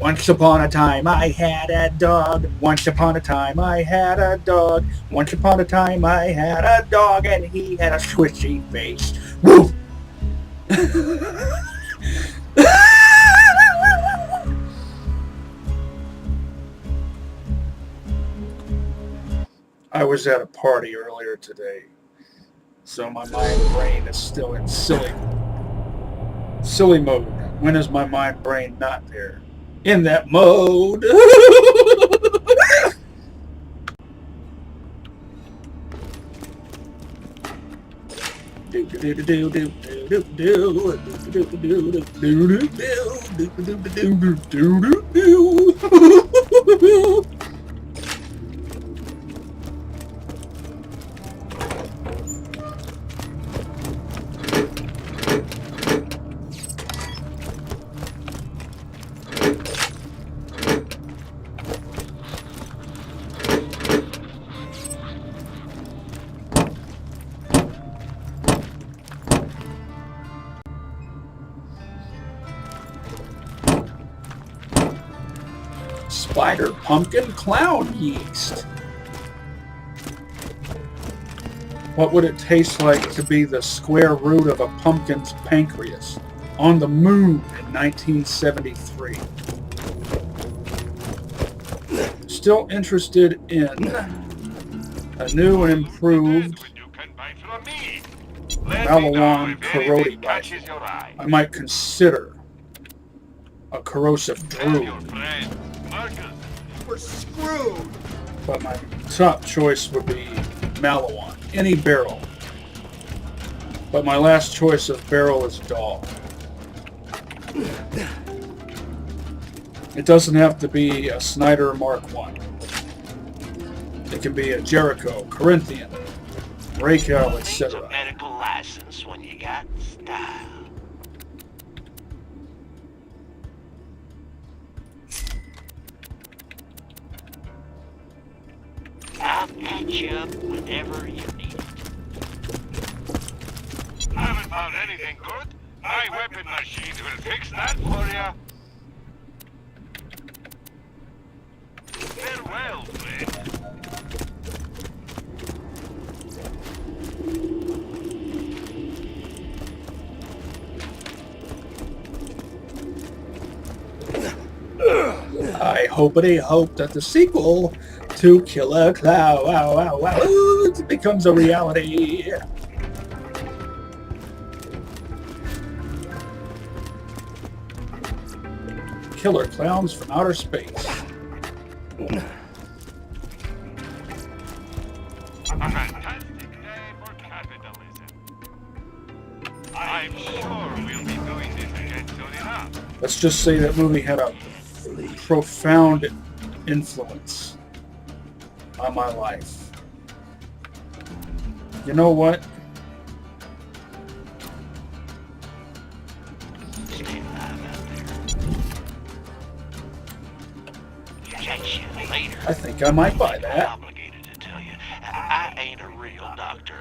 Once upon a time I had a dog. Once upon a time I had a dog. Once upon a time I had a dog and he had a squishy face. Woof! I was at a party earlier today, so my mind brain is still in silly mode. When is my mind brain not there? In that mode. Spider pumpkin clown yeast. What would it taste like to be the square root of a pumpkin's pancreas on the moon in 1973? Still interested in a new and improved Malawan Karate rifle. I might consider a corrosive Drew. We're screwed. But my top choice would be Malawan, any barrel. But my last choice of barrel is Dahl. It doesn't have to be a Snyder Mark I. It can be a Jericho, Corinthian, Raycal, etc. A medical license when you got style. I'll patch you up whenever you need it. I haven't found anything good. My weapon machine will fix that for you. Farewell, friend. I hope that the sequel to Killer Clowns becomes a reality. Killer Clowns from Outer Space. A fantastic day for capitalism. I'm sure we'll be doing this again soon enough. Let's just say that movie had a profound influence on my life. You know what? Stay alive out there. Catch you later. I think I might buy I'm that. obligated to tell you, I ain't a real doctor.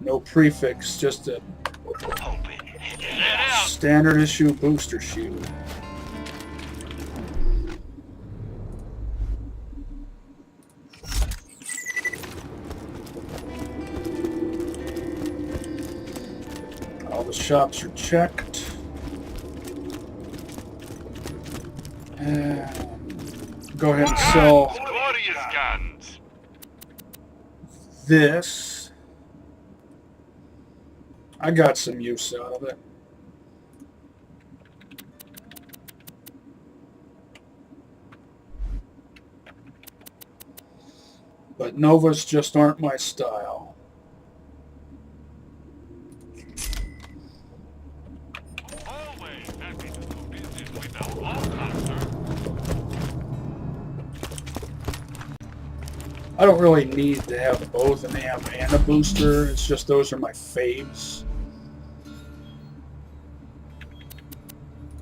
No prefix, just a Hope it out. standard issue booster shoe. All the shops are checked. And go ahead and sell Glorious guns. this. I got some use out of it. But Novas just aren't my style. Always happy to do business with a local, sir. I don't really need to have both an amp and a booster. It's just those are my faves.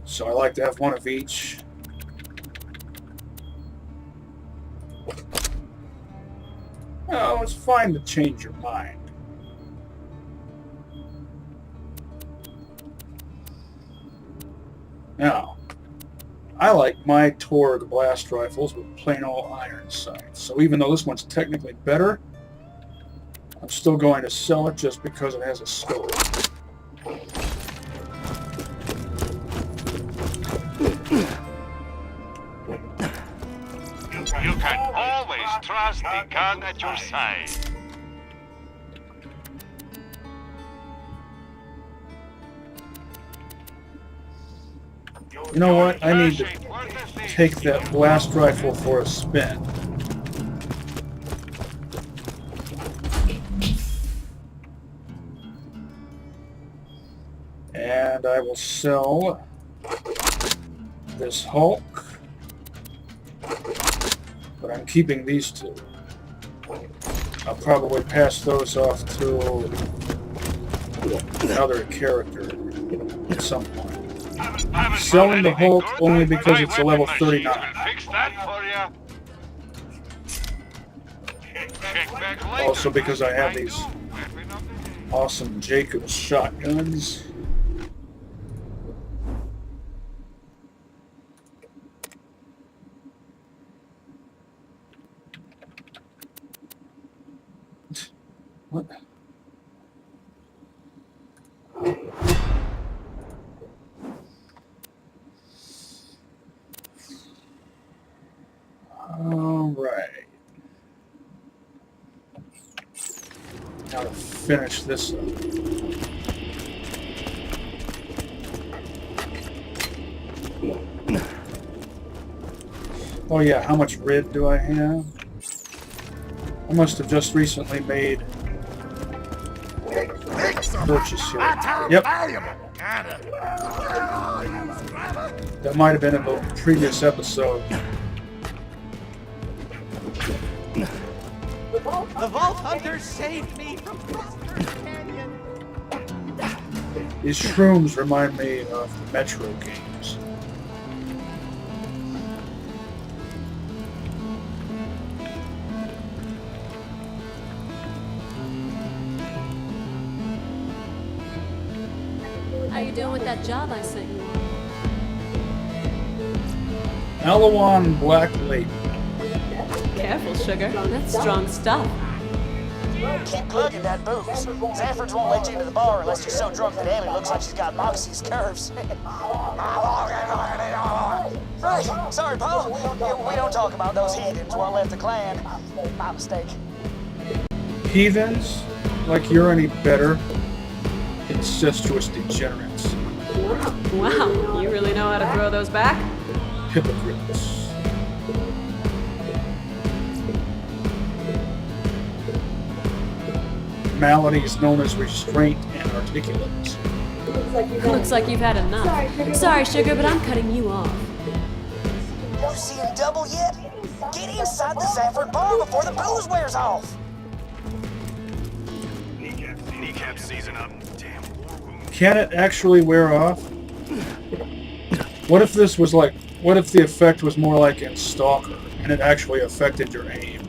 So I like to have one of each. Oh, it's fine to change your mind. Now, I like my Torg blast rifles with plain old iron sights. So even though this one's technically better, I'm still going to sell it just because it has a scope. You can always trust the gun at your side. You know what? I need to take that blast rifle for a spin. And I will sell this Hulk. But I'm keeping these two. I'll probably pass those off to another character at some point. Selling the Hulk only because it's a level 39. Also because I have these awesome Jacobs shotguns. What? All right. Now to finish this up. Oh yeah, how much rid do I have? I must have just recently made a purchase here. Yep. That might have been in the previous episode. The Vault Hunter saved me from Prosperous Canyon. These shrooms remind me of the Metro games. How you doing with that job I sent you? Alawan Black Lake. Careful, sugar. That's strong stuff. Keep plugging that booze. Zanford's won't let you into the bar unless you're so drunk that Amy looks like she's got Moxie's curves. Right, sorry, Paul. We don't talk about those heathens who left the clan. My mistake. Heathens? Like you're any better? Incestuous degenerates. Wow, you really know how to throw those back? Hypocrites. Maladies known as restraint and articulates. Looks like you've had enough. Sorry, sugar, but I'm cutting you off. You seeing double yet? Get inside the Zanford bar before the booze wears off. Kneecap season up. Damn war wound. Can it actually wear off? What if this was like, what if the effect was more like in Stalker and it actually affected your aim?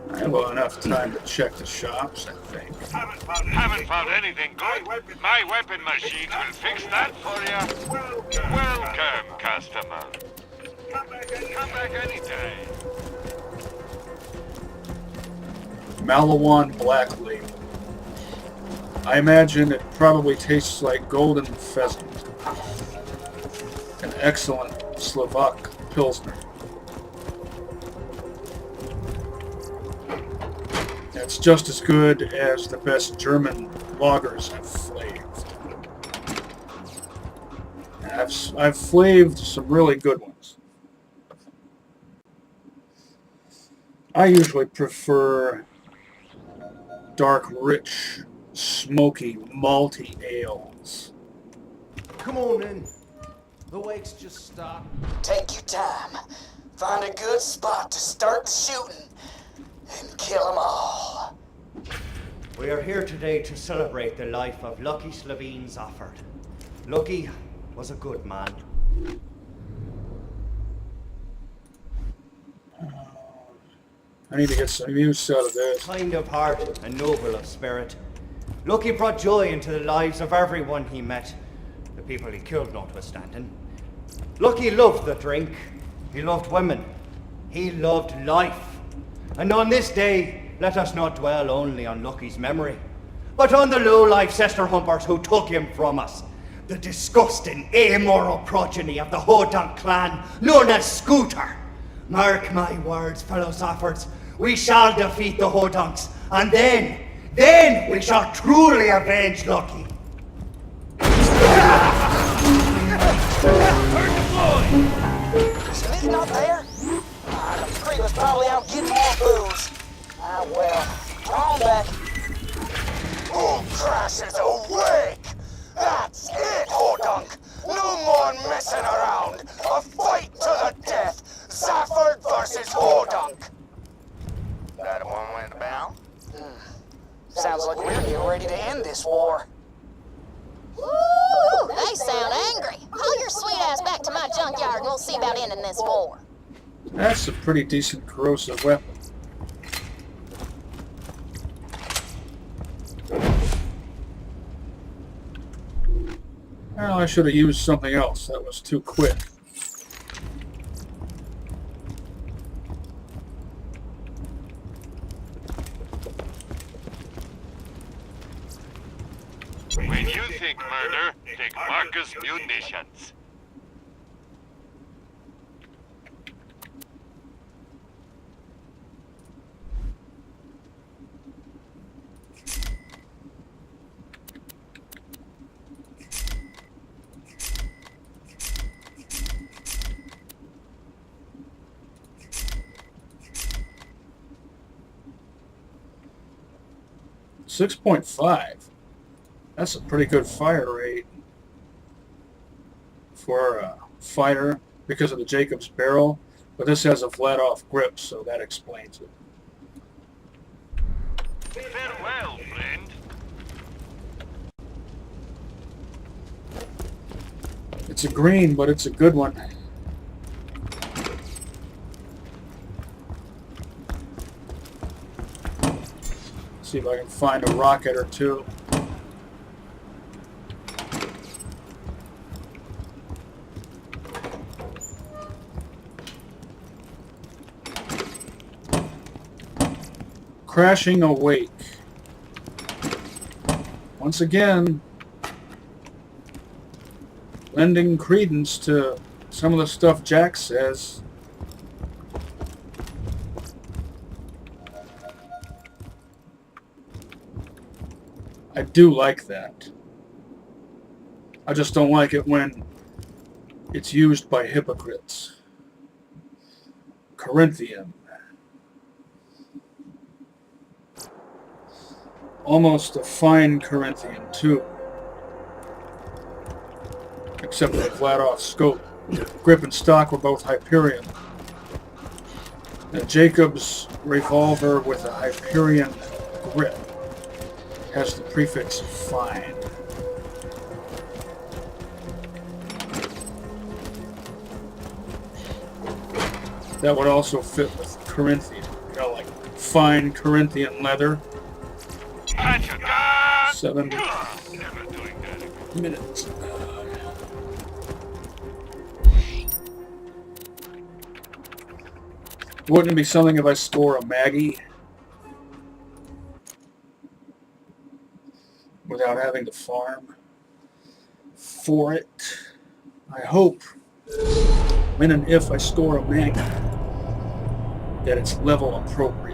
I have enough time to check the shops, I think. Haven't found anything good. My weapon machine will fix that for you. Welcome, customer. Come back any day. Malawan Black Label. I imagine it probably tastes like golden pheasant. An excellent Slovak Pilsner. It's just as good as the best German lagers I've flaved. And I've flaved some really good ones. I usually prefer dark, rich, smoky, malty ales. Come on in. The wake's just stopped. Take your time. Find a good spot to start the shooting. And kill them all. We are here today to celebrate the life of Lucky Slovene Zafford. Lucky was a good man. I need to get some use out of this. Kind of heart and noble of spirit. Lucky brought joy into the lives of everyone he met, the people he killed notwithstanding. Lucky loved the drink, he loved women, he loved life. And on this day, let us not dwell only on Lucky's memory, but on the low-life sister humpers who took him from us. The disgusting, amoral progeny of the Hodunk clan, known as Scooter. Mark my words, fellow Zaffords, we shall defeat the Hodunks, and then we shall truly avenge Lucky. Smith not there? The creep was probably out getting more booze. Ah, well, on back. Who crashes awake? That's it, Hodunk. No more messing around. A fight to the death. Zafford versus Hodunk. That one went about? Sounds like we're getting ready to end this war. Woo! They sound angry. Haul your sweet ass back to my junkyard and we'll see about ending this war. That's a pretty decent corrosive weapon. Well, I should have used something else. That was too quick. When you think murder, think Marcus Munitions. .5. That's a pretty good fire rate for a fighter because of the Jacob's barrel, but this has a flat-off grip, so that explains it. Farewell, friend. It's a green, but it's a good one. See if I can find a rocket or two. Crashing awake. Once again, lending credence to some of the stuff Jack says. I do like that. I just don't like it when it's used by hypocrites. Corinthian. Almost a fine Corinthian, too. Except for the flat-off scope. Grip and stock were both Hyperion. The Jacob's revolver with a Hyperion grip has the prefix fine. That would also fit with Corinthian. You know, like fine Corinthian leather. 7 minutes. Wouldn't it be something if I score a Maggie without having to farm for it? I hope when and if I score a Maggie that it's level appropriate.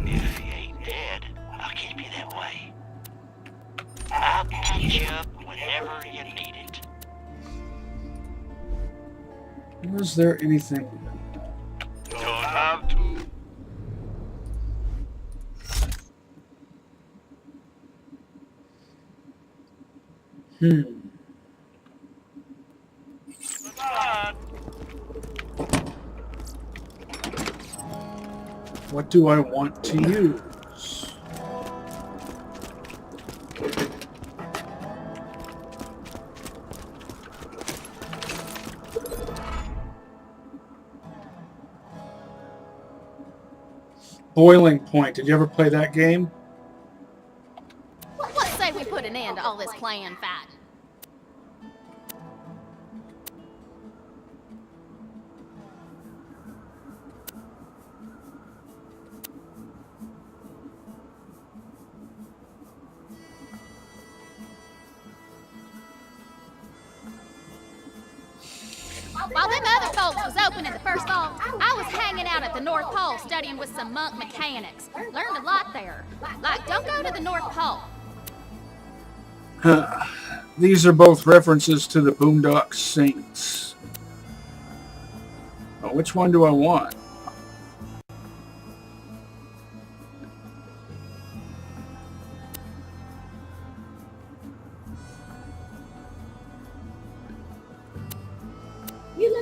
If he ain't dead, I'll keep you that way. I'll patch you up whenever you need it. Was there anything? Don't have to. What do I want to use? Boiling Point. Did you ever play that game? Let's say we put an end to all this clan fighting. While them other folks was open in the first fall, I was hanging out at the North Pole studying with some monk mechanics. Learned a lot there. Like, don't go to the North Pole. These are both references to the Boondock Saints. Oh, which one do I want?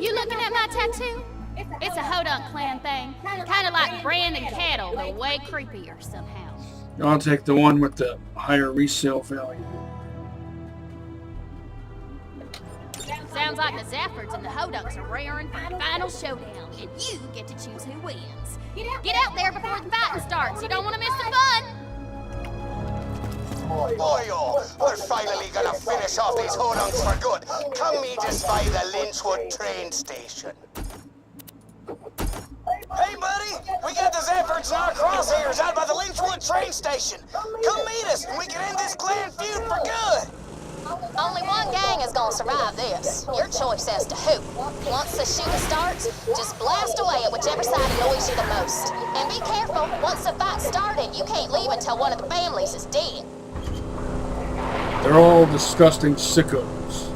You looking at my tattoo? It's a Hodunk clan thing. Kind of like branding cattle, but way creepier somehow. I'll take the one with the higher resale value. Sounds like the Zaffords and the Hodunks are raring for the final showdown, and you get to choose who wins. Get out there before the fighting starts. You don't want to miss the fun. Boy, we're finally gonna finish off these Hodunks for good. Come meet us by the Lynchwood train station. Hey, buddy! We got the Zaffords and our crosshairs out by the Lynchwood train station. Come meet us, and we can end this clan feud for good. Only one gang is gonna survive this. Your choice as to who. Once the shooting starts, just blast away at whichever side annoys you the most. And be careful, once the fight's started, you can't leave until one of the families is dead. They're all disgusting sickos.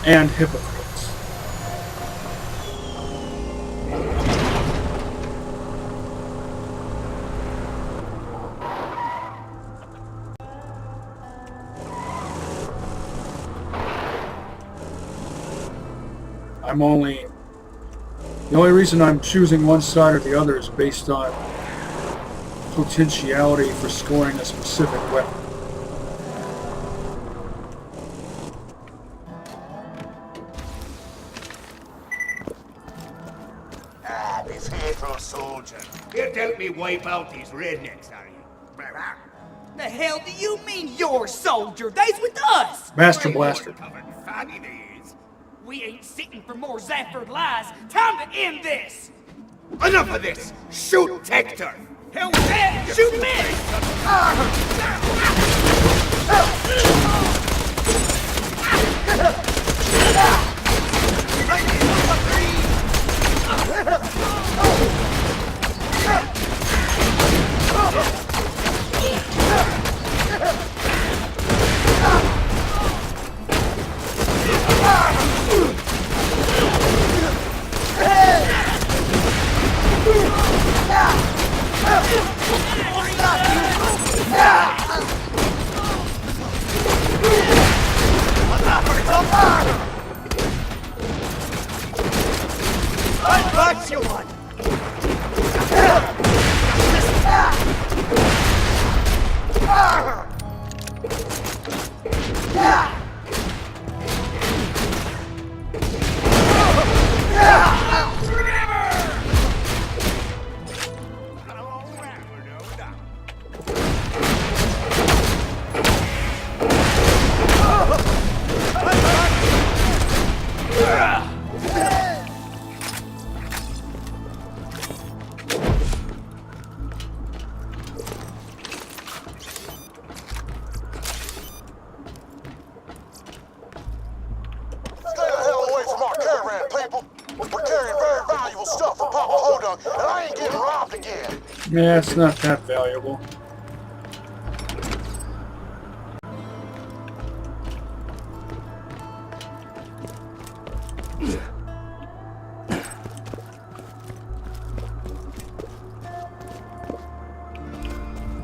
And hypocrites. The only reason I'm choosing one side or the other is based on potentiality for scoring a specific weapon. Be faithful, soldier. You'll help me wipe out these rednecks, are you? The hell do you mean you're soldier? They's with us! Master Blaster. We ain't sitting for more Zafford lies. Time to end this! Enough of this! Shoot Hector! Hell with that! Shoot me! I got you one! Yeah, it's not that valuable.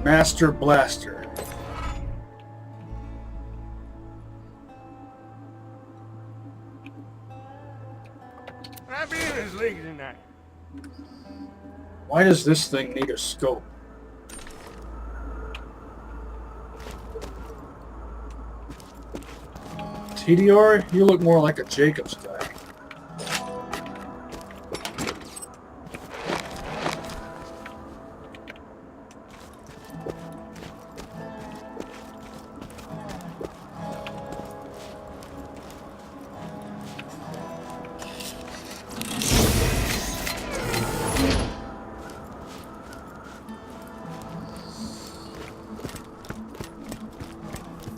Master Blaster. My beer is leaking tonight. Why does this thing need a scope? TDR, you look more like a Jacobs guy.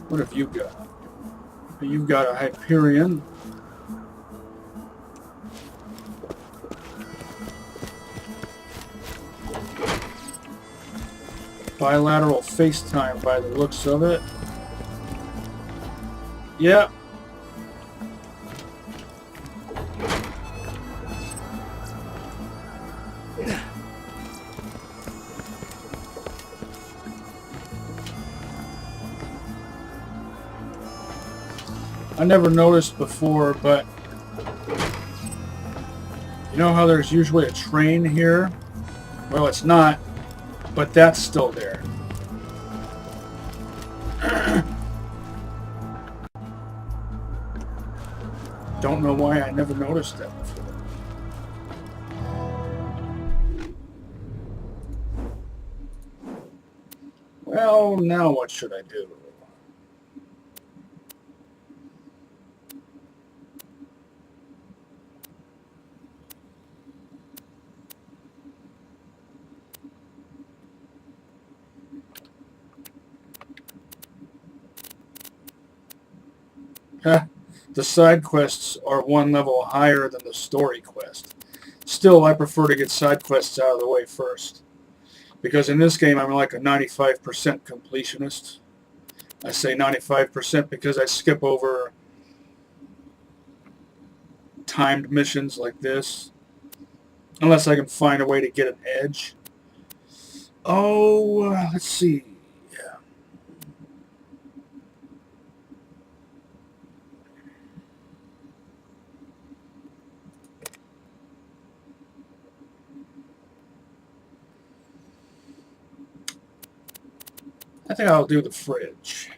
What have you got? You've got a Hyperion. Bilateral FaceTime by the looks of it. Yep. I never noticed before, but you know how there's usually a train here? Well, it's not, but that's still there. Don't know why I never noticed that before. Well, now what should I do? The side quests are one level higher than the story quest. Still, I prefer to get side quests out of the way first. Because in this game, I'm like a 95% completionist. I say 95% because I skip over timed missions like this. Unless I can find a way to get an edge. Oh, let's see. I think I'll do the fridge.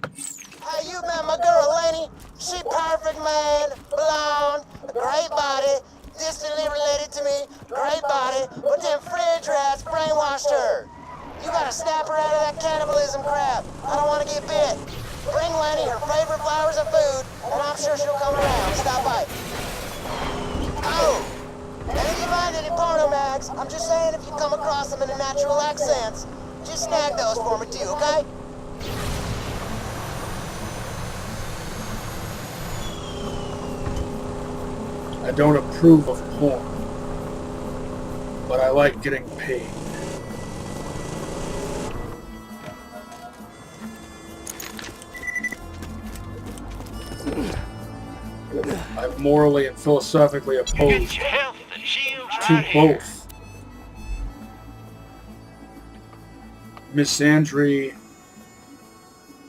Hey, you met my girl, Lenny? She perfect, man. Blonde, great body, distantly related to me, great body, but them fridge rats brainwashed her. You gotta snap her out of that cannibalism crap. I don't want to get bit. Bring Lenny her favorite flowers and food, and I'm sure she'll come around. Stop by. Oh! And if you find any porno mags, I'm just saying if you come across them in the natural accents, just snag those for me too, okay? I don't approve of porn, but I like getting paid. I'm morally and philosophically opposed to both misandry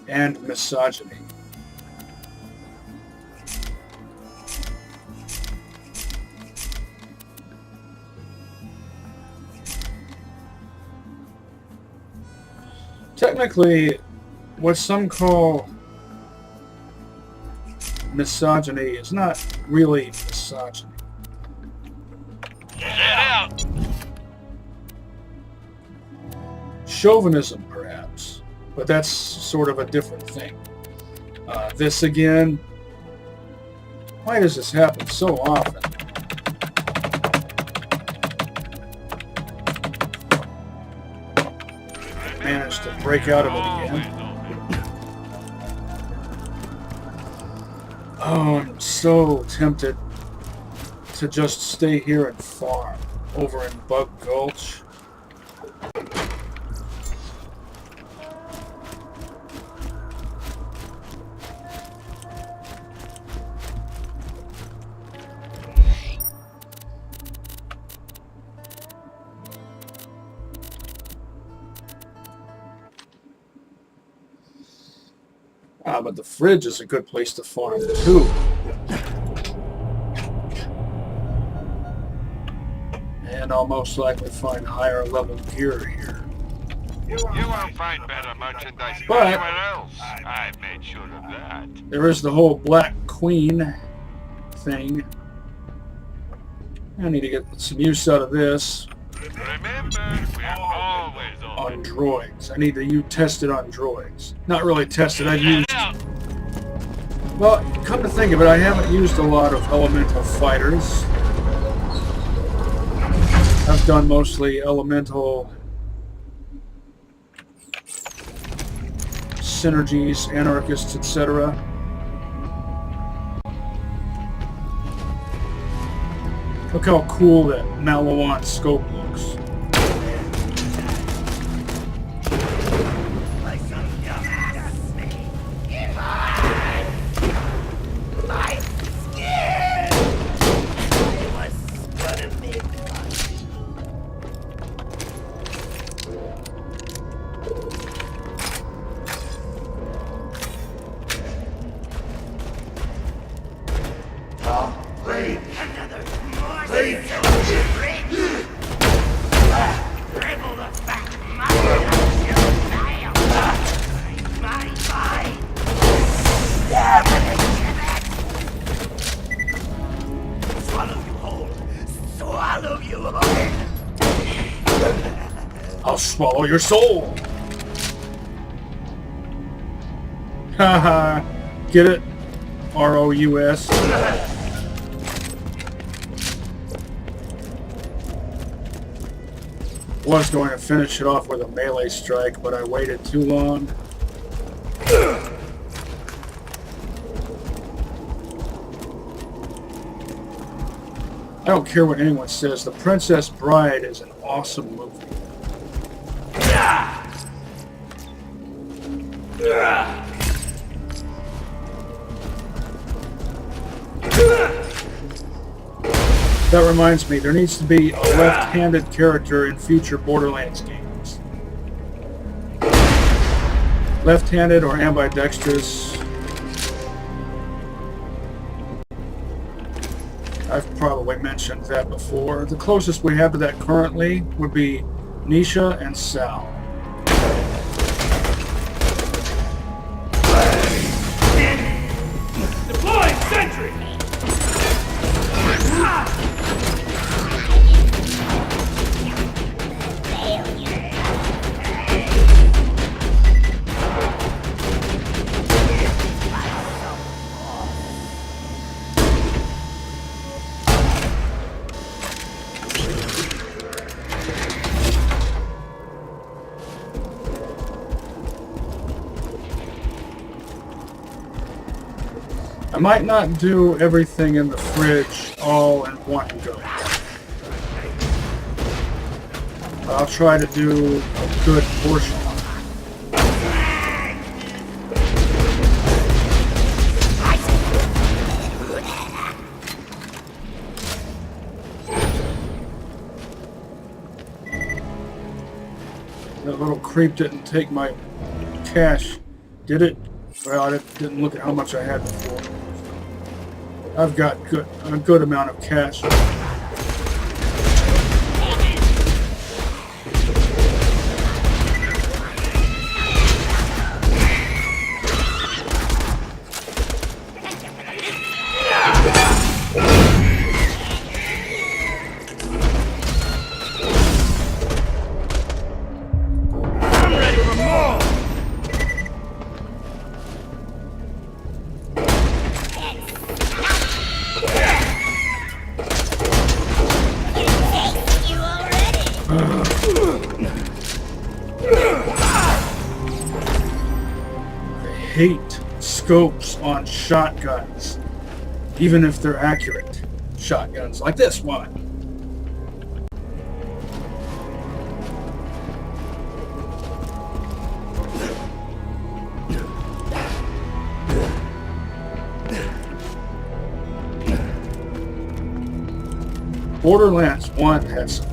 and misogyny. Technically, what some call misogyny is not really misogyny. Chauvinism, perhaps, but that's sort of a different thing. This again, why does this happen so often? I managed to break out of it again. Oh, I'm so tempted to just stay here and farm over in Bug Gulch. But the fridge is a good place to farm too. And I'll most likely find higher level gear here. You won't find better merchandise But- anywhere else. I've made sure of that. There is the whole Black Queen thing. I need to get some use out of this Remember, we're always on droids. I need to test it on droids. Not really tested, I've used... Well, come to think of it, I haven't used a lot of elemental fighters. I've done mostly elemental synergies, anarchists, etc. Look how cool that Malawan scope looks. I'll swallow your soul. Haha. Get it? R-O-U-S. Was going to finish it off with a melee strike, but I waited too long. I don't care what anyone says. The Princess Bride is an awesome movie. That reminds me, there needs to be a left-handed character in future Borderlands games. Left-handed or ambidextrous. I've probably mentioned that before. The closest we have to that currently would be Nisha and Sal. Deploying sentry! I might not do everything in the fridge all in one go. I'll try to do a good portion. That little creep didn't take my cash, did it? Well, I didn't look at how much I had before. I've got a good amount of cash. I hate scopes on shotguns, even if they're accurate shotguns, like this one. Borderlands 1 has some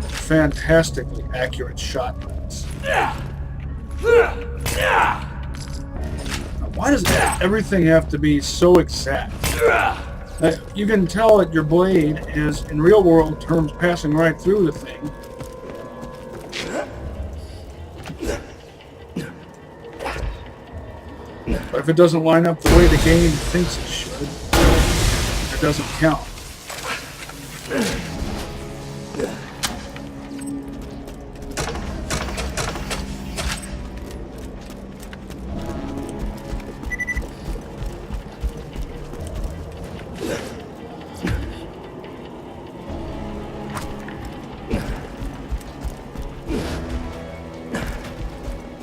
fantastically accurate shotguns. Why does everything have to be so exact? You can tell that your blade is, in real world terms, passing right through the thing. But if it doesn't line up the way the game thinks it should, it doesn't count.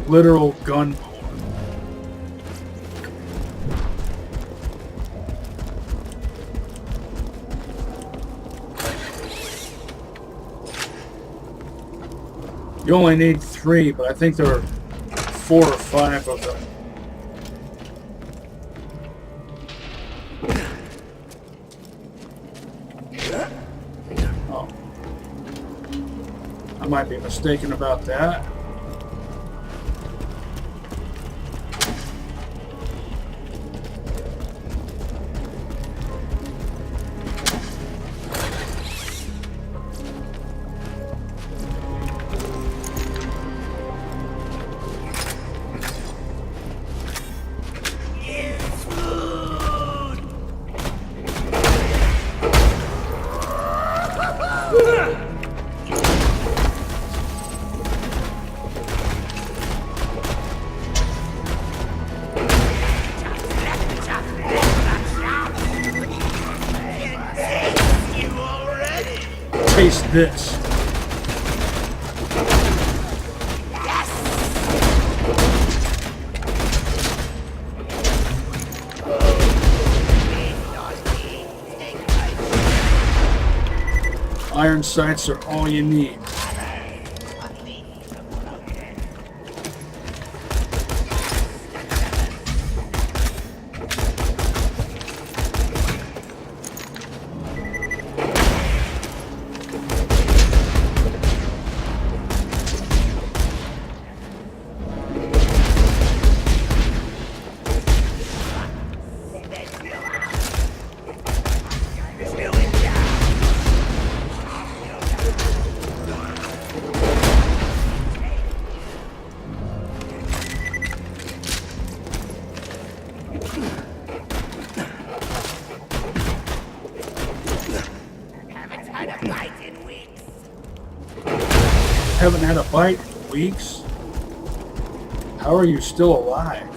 Literal gun porn. You only need 3, but I think there are 4 or 5 of them. Oh. I might be mistaken about that. Taste this. Iron sights are all you need. Haven't had a bite in weeks? How are you still alive?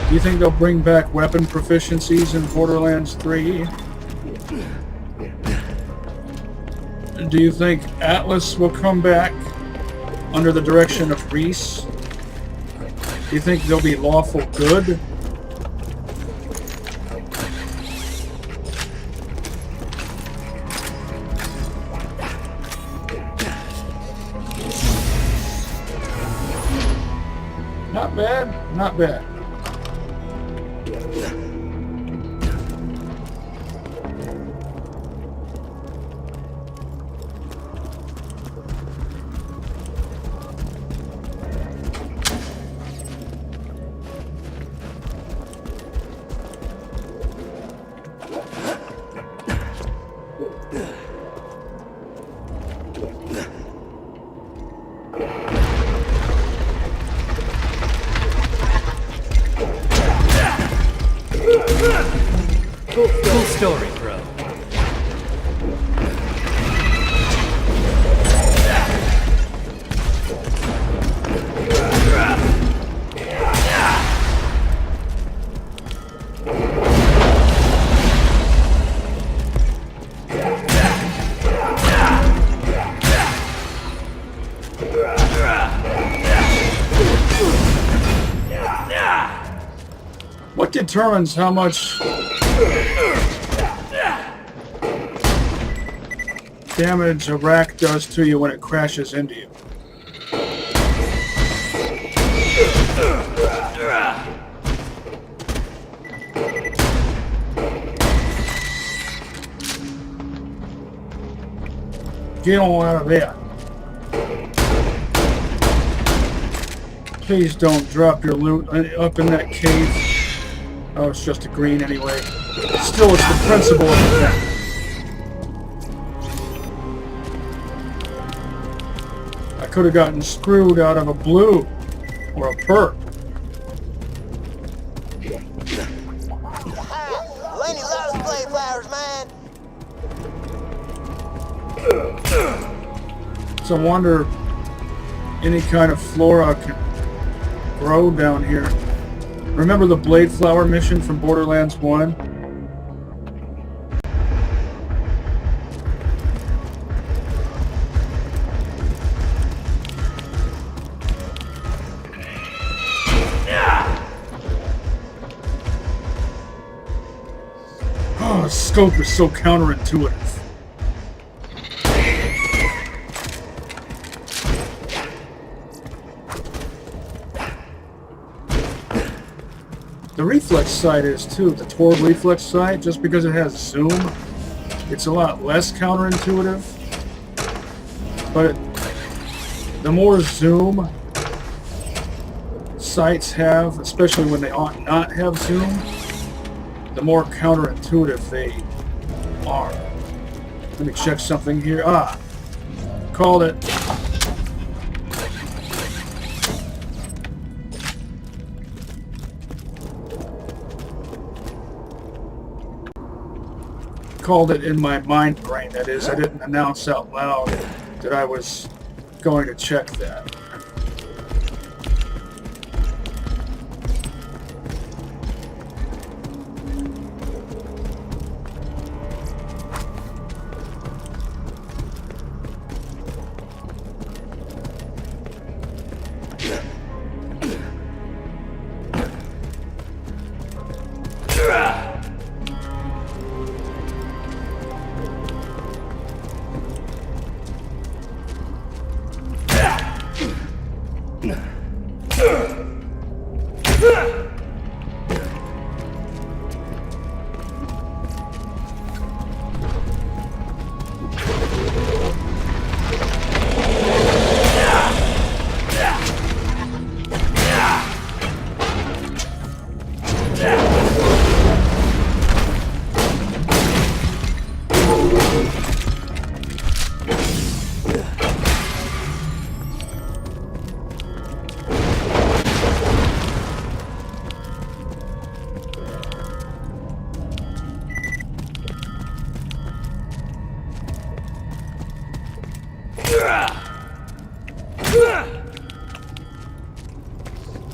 Do you think they'll bring back weapon proficiencies in Borderlands 3? Do you think Atlas will come back under the direction of Reese? Do you think they'll be lawful good? Not bad, not bad. Cool story, bro. What determines how much damage a rack does to you when it crashes into you? Get on out of there. Please don't drop your loot up in that cave. Oh, it's just a green anyway. Still, it's the principle of the thing. I could have gotten screwed out of a blue or a perp. Laney loves blade flowers, man. So I wonder any kind of flora can grow down here. Remember the blade flower mission from Borderlands 1? Oh, the scope is so counterintuitive. The reflex sight is too, the Torg reflex sight, just because it has zoom, it's a lot less counterintuitive. But the more zoom sights have, especially when they ought not have zoom, the more counterintuitive they are. Let me check something here. Ah, called it. Called it in my mind brain, that is. I didn't announce out loud that I was going to check that.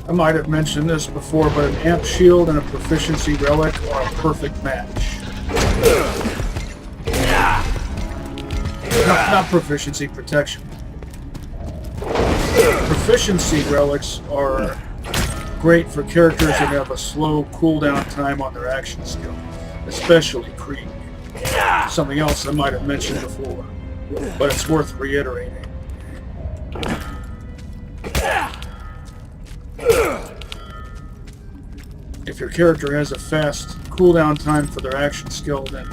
I might have mentioned this before, but an amp shield and a proficiency relic are a perfect match. Not proficiency, protection. Proficiency relics are great for characters that have a slow cooldown time on their action skill, especially Krieg. Something else I might have mentioned before, but it's worth reiterating. If your character has a fast cooldown time for their action skill, then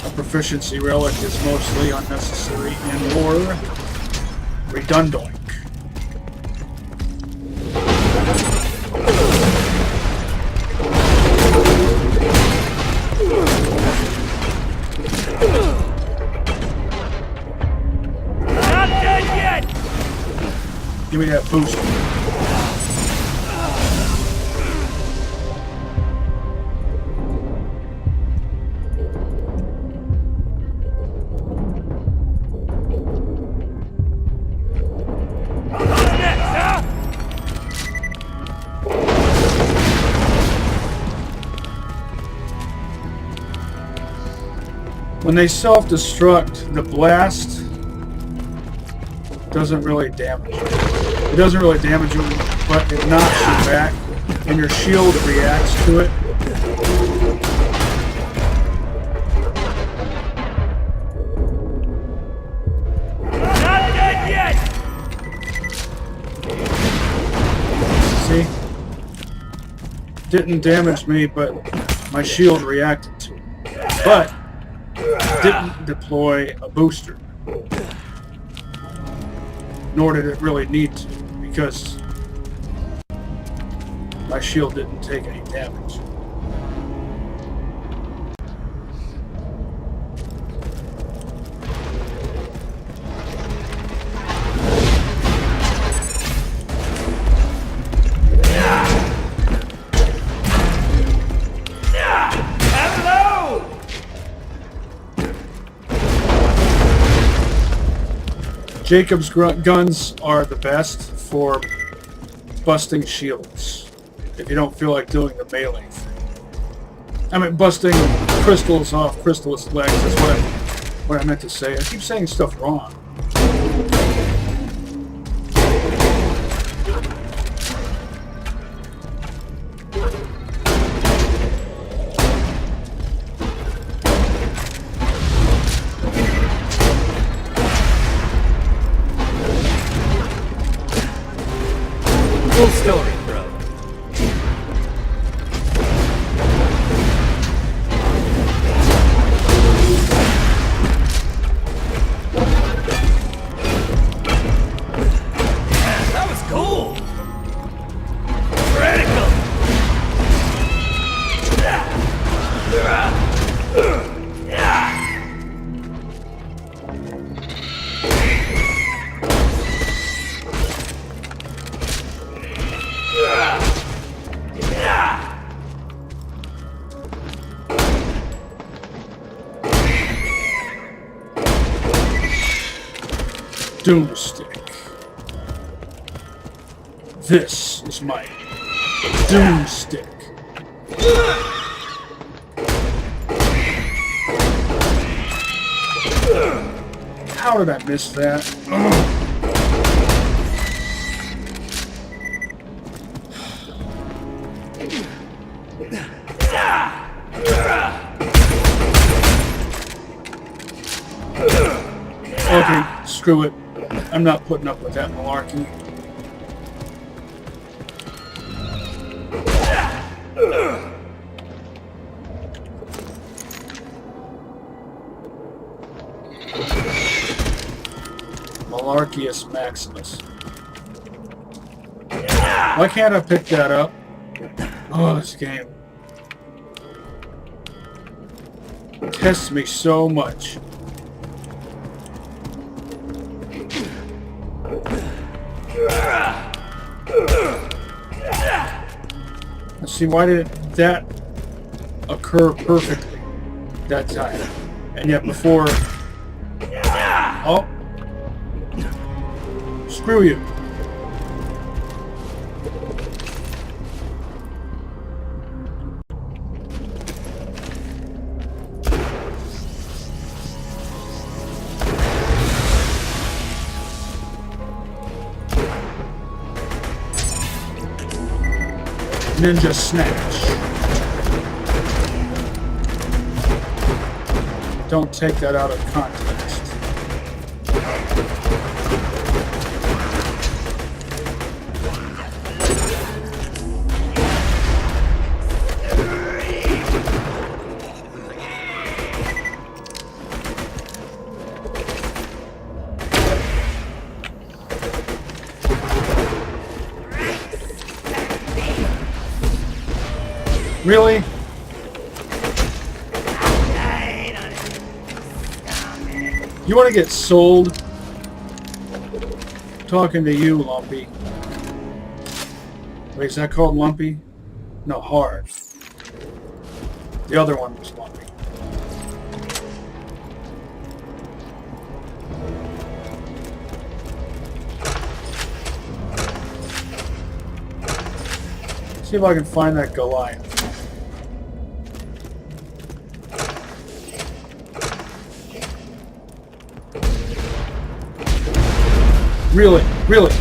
a proficiency relic is mostly unnecessary and or redundant. Not dead yet! Give me that boost. When they self-destruct, the blast doesn't really damage you. It doesn't really damage you, but it knocks you back, and your shield reacts to it. Not dead yet! See? Didn't damage me, but my shield reacted to it. But didn't deploy a booster. Nor did it really need to, because my shield didn't take any damage. Jacob's guns are the best for busting shields, if you don't feel like doing the melee thing. I mean, busting crystals off crystal's legs is what I meant to say. I keep saying stuff wrong. Full story, bro. That was cool. Radical. Doomstick. This is my Doomstick. How did I miss that? Okay, screw it. I'm not putting up with that malarkey. Malarkius Maximus. Why can't I pick that up? Oh, this game tests me so much. Let's see, why did that occur perfectly that time? And yet before... Oh! Screw you. Ninja Snatch. Don't take that out of context. Really? You want to get sold? I'm talking to you, Lumpy. Wait, is that called Lumpy? No, Hard. The other one was Lumpy. See if I can find that Goliath. Really? Really?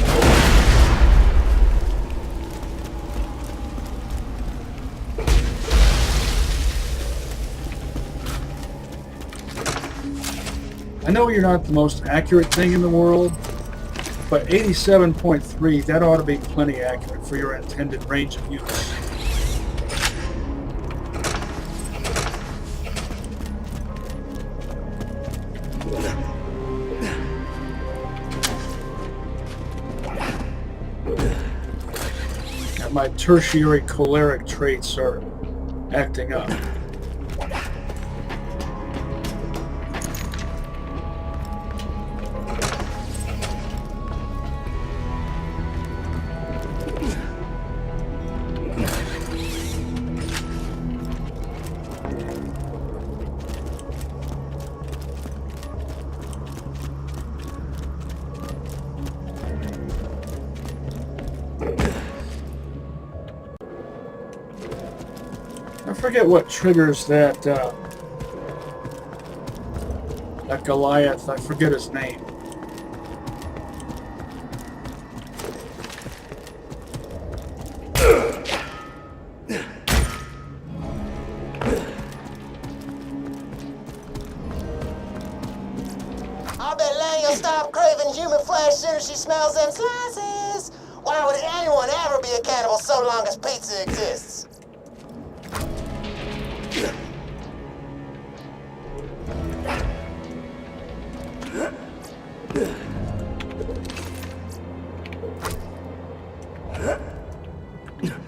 I know you're not the most accurate thing in the world, but 87.3, that ought to be plenty accurate for your intended range of use. my tertiary choleric traits are acting up. I forget what triggers that that Goliath. I forget his name. I bet Lanny will stop craving human flesh as soon as she smells them slices. Why would anyone ever be a cannibal so long as pizza exists?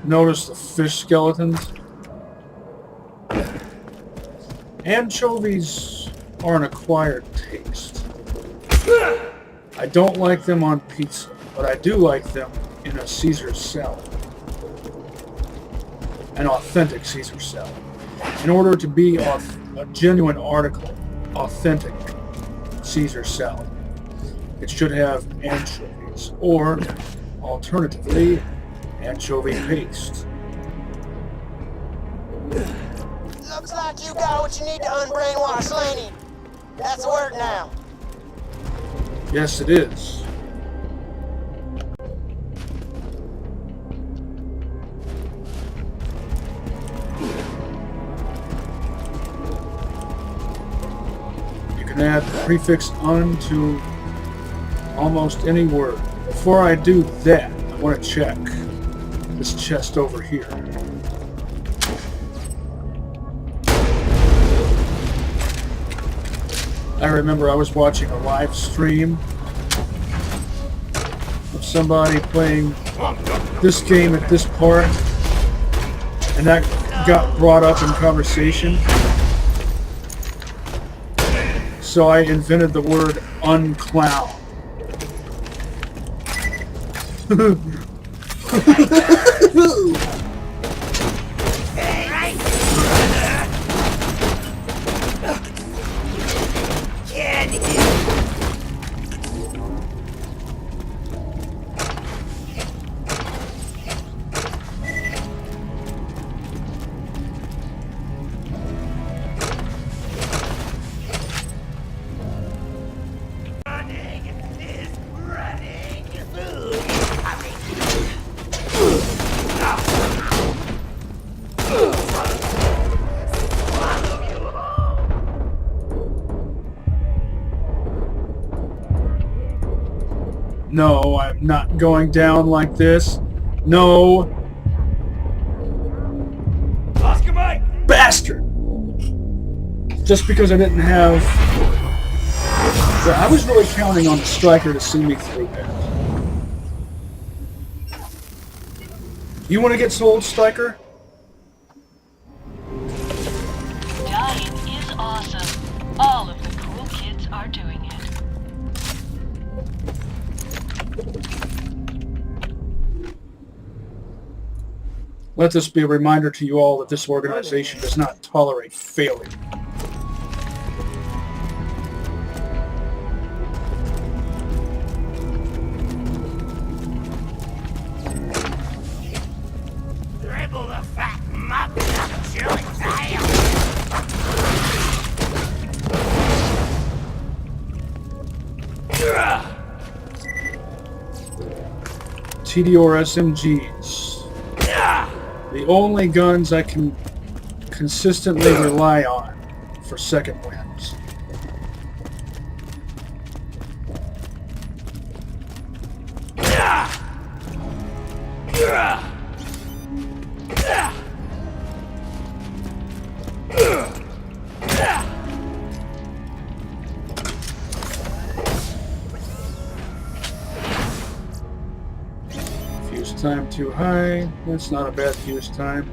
Notice the fish skeletons. Anchovies are an acquired taste. I don't like them on pizza, but I do like them in a Caesar salad. An authentic Caesar salad. In order to be a genuine article, authentic Caesar salad, it should have anchovies, or alternatively, anchovy paste. Looks like you got what you need to unbrainwash Laney. That's work now. Yes, it is. You can add the prefix "un" to almost any word. Before I do that, I want to check this chest over here. I remember I was watching a live stream of somebody playing this game at this part, and that got brought up in conversation. So I invented the word unclown. No, I'm not going down like this. No. Oscar Mike! Bastard! Just because I didn't have... I was really counting on the striker to see me through that. You want to get sold, striker? Dying is awesome. All of the cool kids are doing it. Let this be a reminder to you all that this organization does not tolerate failure. Dribble the fat muck out of chewing tail. TDR SMGs. The only guns I can consistently rely on for second wins. time too high. That's not a bad fuse time.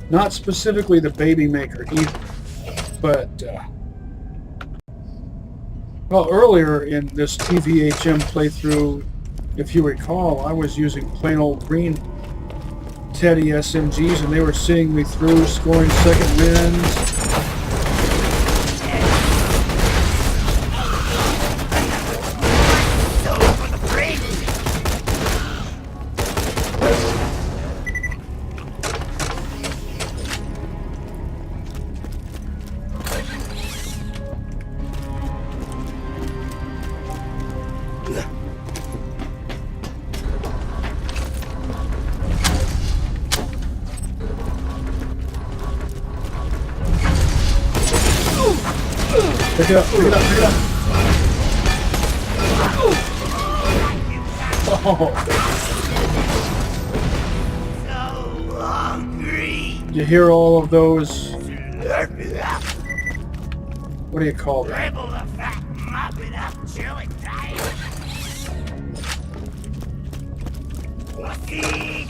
Not specifically the baby maker either, but well, earlier in this TVHM playthrough, if you recall, I was using plain old green Teddy SMGs and they were seeing me through, scoring second wins. Pick it up, pick it up, pick it up. Oh. So hungry. You hear all of those? What do you call that? Dribble the fat, mop it up, chill it tight. Pussy.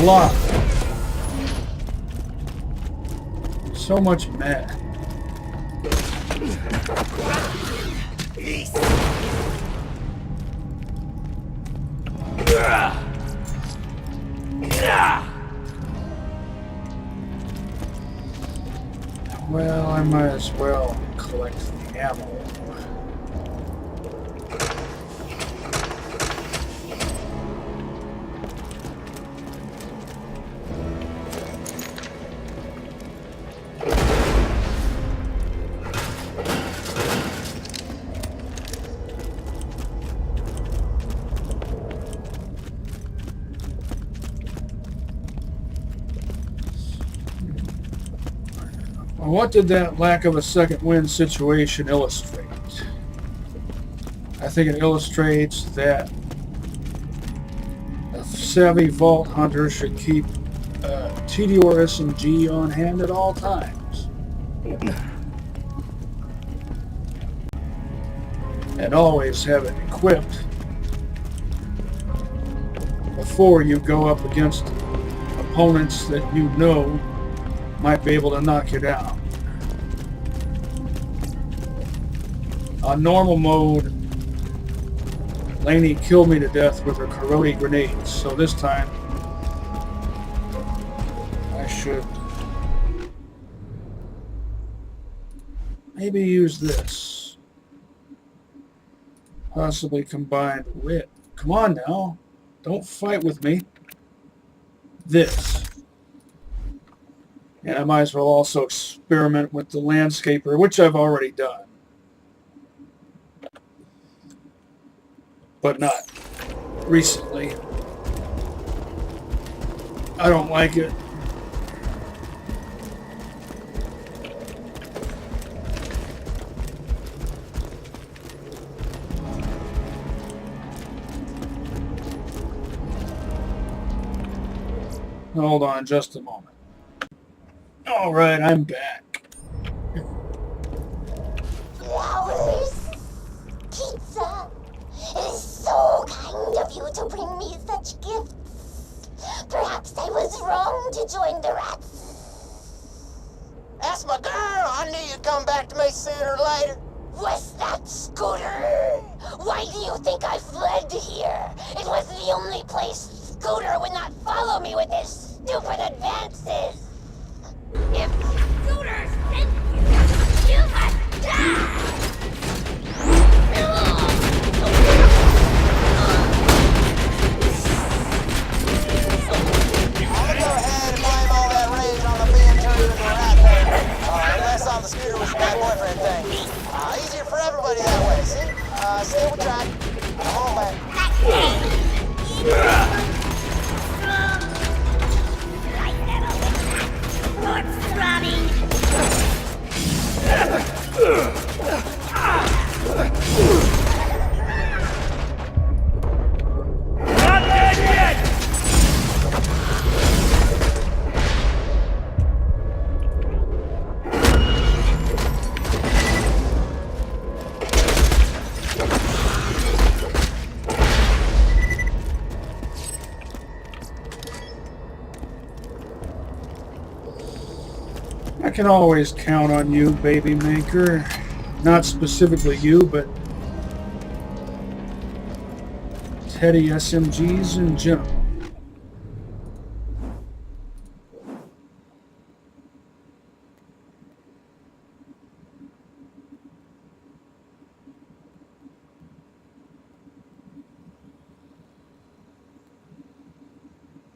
Block. So much mad. Well, I might as well collect the ammo. What did that lack of a second wind situation illustrate? I think it illustrates that a savvy vault hunter should keep a TDR SMG on hand at all times. And always have it equipped before you go up against opponents that you know might be able to knock you down. On normal mode, Lainey killed me to death with her corroding grenades, so this time I should maybe use this. Possibly combined with... Come on now, don't fight with me. This. And I might as well also experiment with the landscaper, which I've already done. But not recently. I don't like it. Hold on just a moment. All right, I'm back. Flowers, pizza. It is so kind of you to bring me such gifts. Perhaps I was wrong to join the rats. That's my girl. I knew you'd come back to me sooner or later. Was that Scooter? Why do you think I fled here? It was the only place Scooter would not follow me with his stupid advances. If Scooter sent you, you must die! I'm gonna go ahead and blame all that rage on the being turned into a rat thing. Unless on the Scooter was my boyfriend thing. Easier for everybody that way, see? Stay with track. Come on back. Not dead yet! I can always count on you, baby maker. Not specifically you, but Teddy SMGs in general.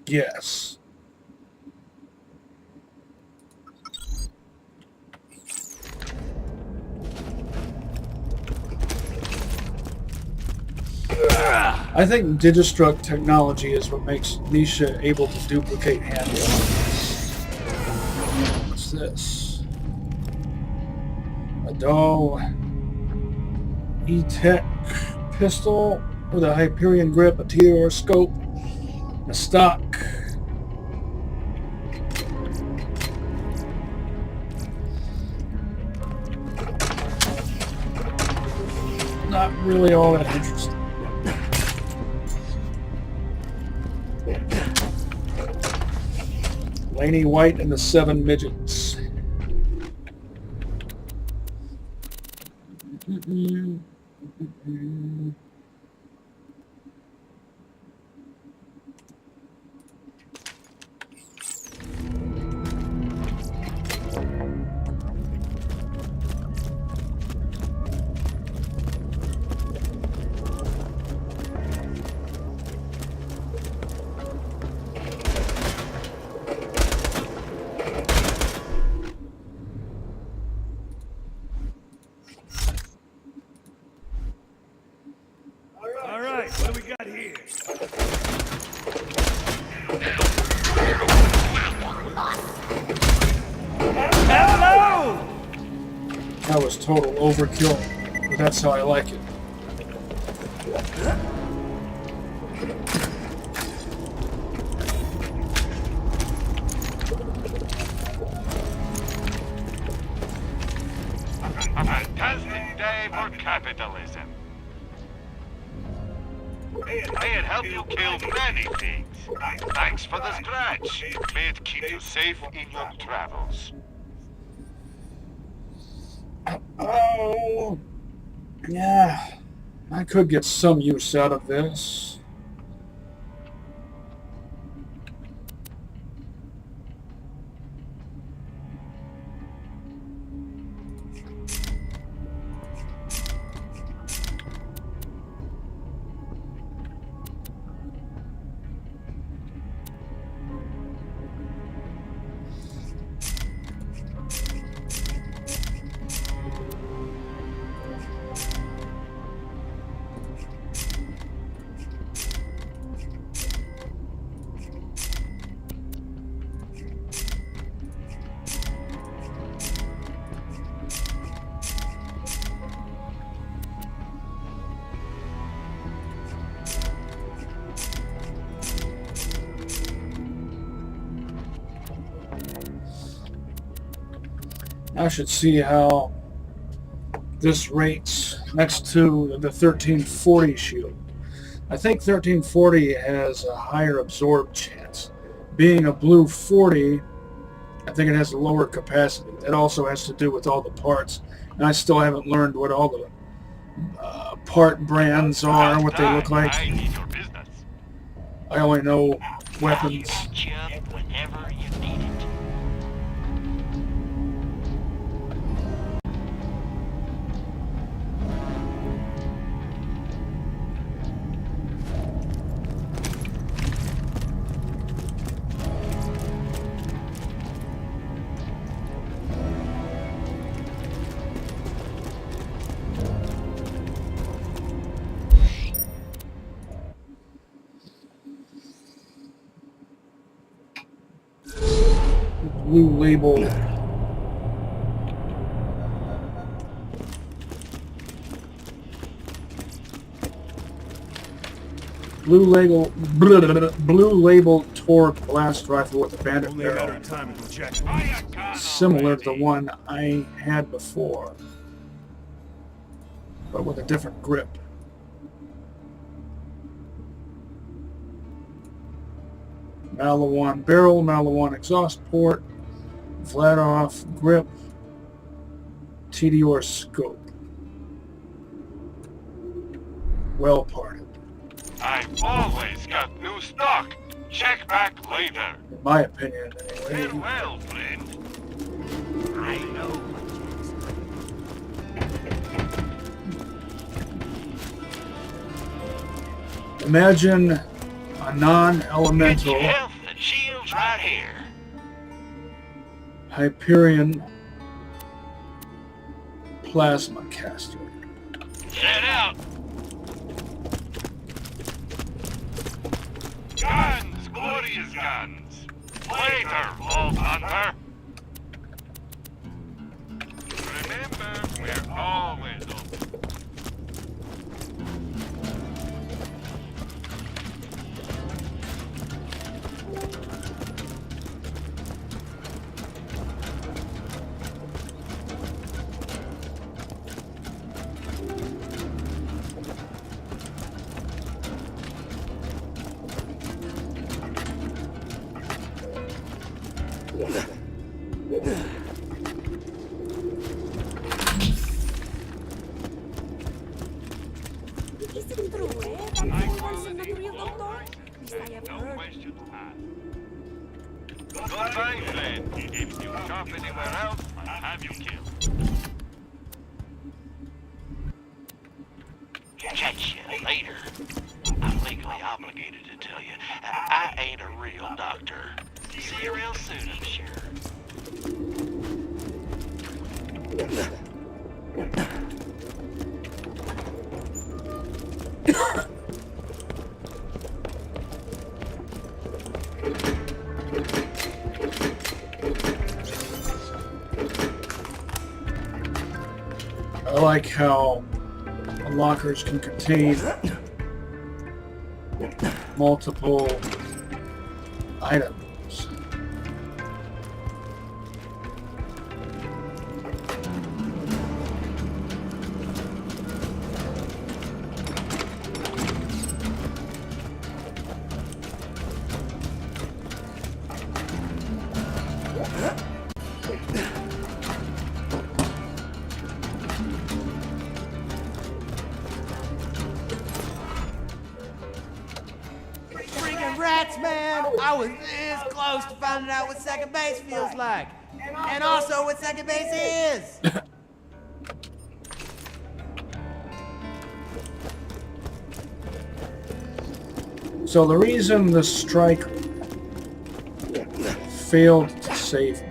Yes. I think Digistruct technology is what makes Nisha able to duplicate handguns. What's this? A Doe E-Tech pistol with a Hyperion grip, a TR scope, a stock. Not really all that interesting. Laney White and the 7 Midgets. All right, what do we got here? Hello! That was total overkill, but that's how I like it. A fantastic day for capitalism. May it help you kill many things. Thanks for the scratch. May it keep you safe in your travels. Oh, yeah. I could get some use out of this. I should see how this rates next to the 1340 shield. I think 1340 has a higher absorb chance. Being a blue 40, I think it has a lower capacity. That also has to do with all the parts. And I still haven't learned what all the part brands are, what they look like. I need your business. I only know weapons. Patch you up whenever you need it. Blue label. Blue label torque blast rifle with a bandit Only a matter barrel. of time until Jack. Similar to the one I had before, but with a different grip. Malawan barrel, Malawan exhaust port, flat off grip, TDR scope. Well parted. I've always got new stock. Check back later. In my opinion, anyway. Farewell, friend. I know. Imagine a non-elemental Get your health and shields right here. Hyperion plasma caster. Set out. Guns, glorious guns. Later, Vault Hunter. Remember, we're always open. Goodbye, friend. If you shop anywhere else, I'll have you killed. Catch you later. I'm legally obligated to tell you, I ain't a real doctor. See you real soon, I'm sure. I like how lockers can contain multiple items. Freaking rats, man! I was this close to finding out what second base feels like. And also what second base is! So the reason the striker failed to save me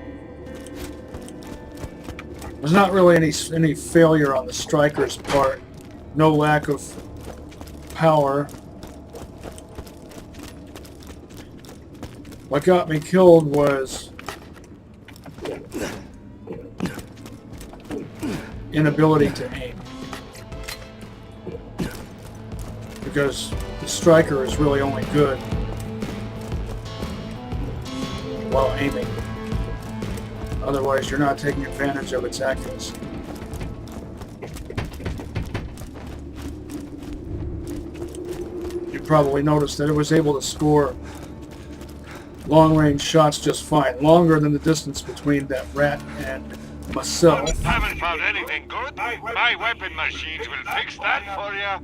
was not really any failure on the striker's part. No lack of power. What got me killed was inability to aim. Because the striker is really only good while aiming. Otherwise, you're not taking advantage of its accuracy. You probably noticed that it was able to score long-range shots just fine, longer than the distance between that rat and myself. Haven't found anything good? My weapon machines will fix that for you.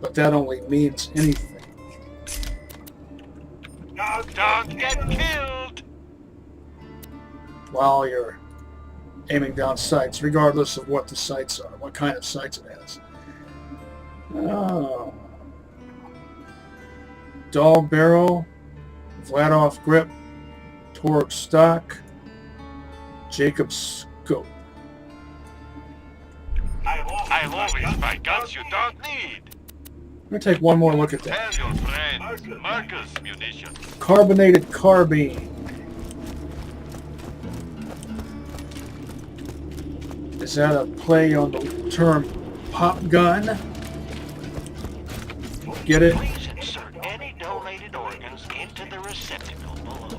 But that only means anything. Don't get killed! While you're aiming down sights, regardless of what the sights are, what kind of sights it has. Oh. Dull barrel, flat off grip, torque stock, Jacob's scope. I'll always buy guns you don't need. I'm going to take one more look at that. Tell your friend, Marcus munitions. Carbonated carbine. Is that a play on the term pop gun? Get it? Please insert any donated organs into the receptacle below.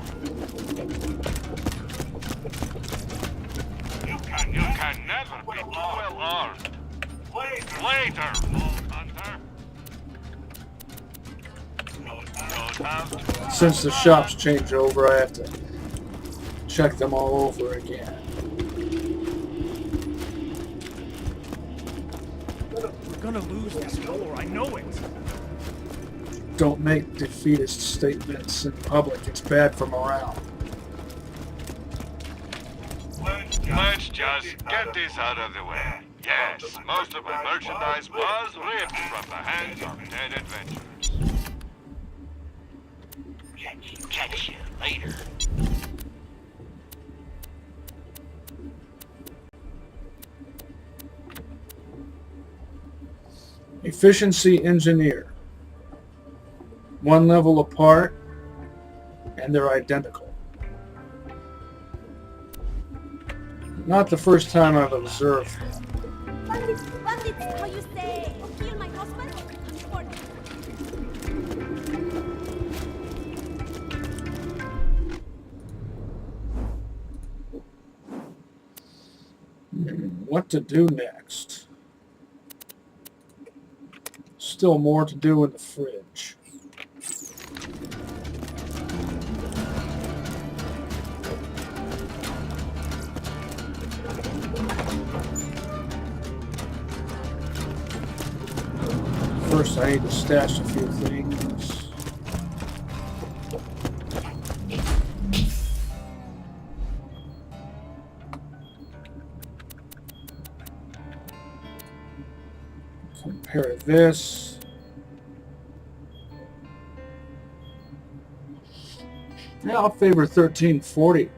can never be too well armed. Later, Hunter. Don't have to. Since the shops change over, I have to check them all over again. We're gonna lose this war, I know it. Don't make defeatist statements in public. It's bad for morale. Let's just get this out of the way. Yes, most of my merchandise was ripped from the hands of dead adventurers. Catch you later. Efficiency engineer. One level apart, and they're identical. Not the first time I've observed that. Bandits, how you say, kill my husband? What to do next? Still more to do in the fridge. First, I need to stash a few things. Compare this. Yeah, I'll favor 1340.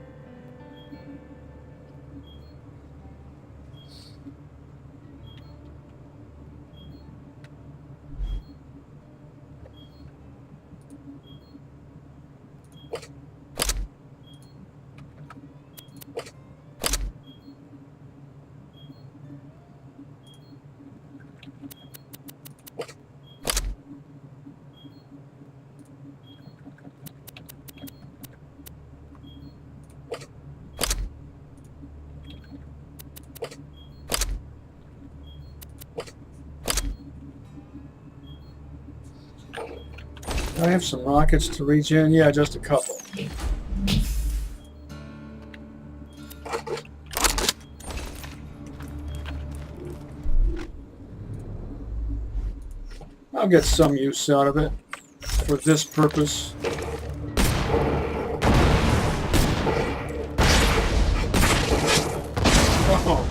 I have some rockets to regen. Yeah, just a couple. I'll get some use out of it for this purpose. Oh.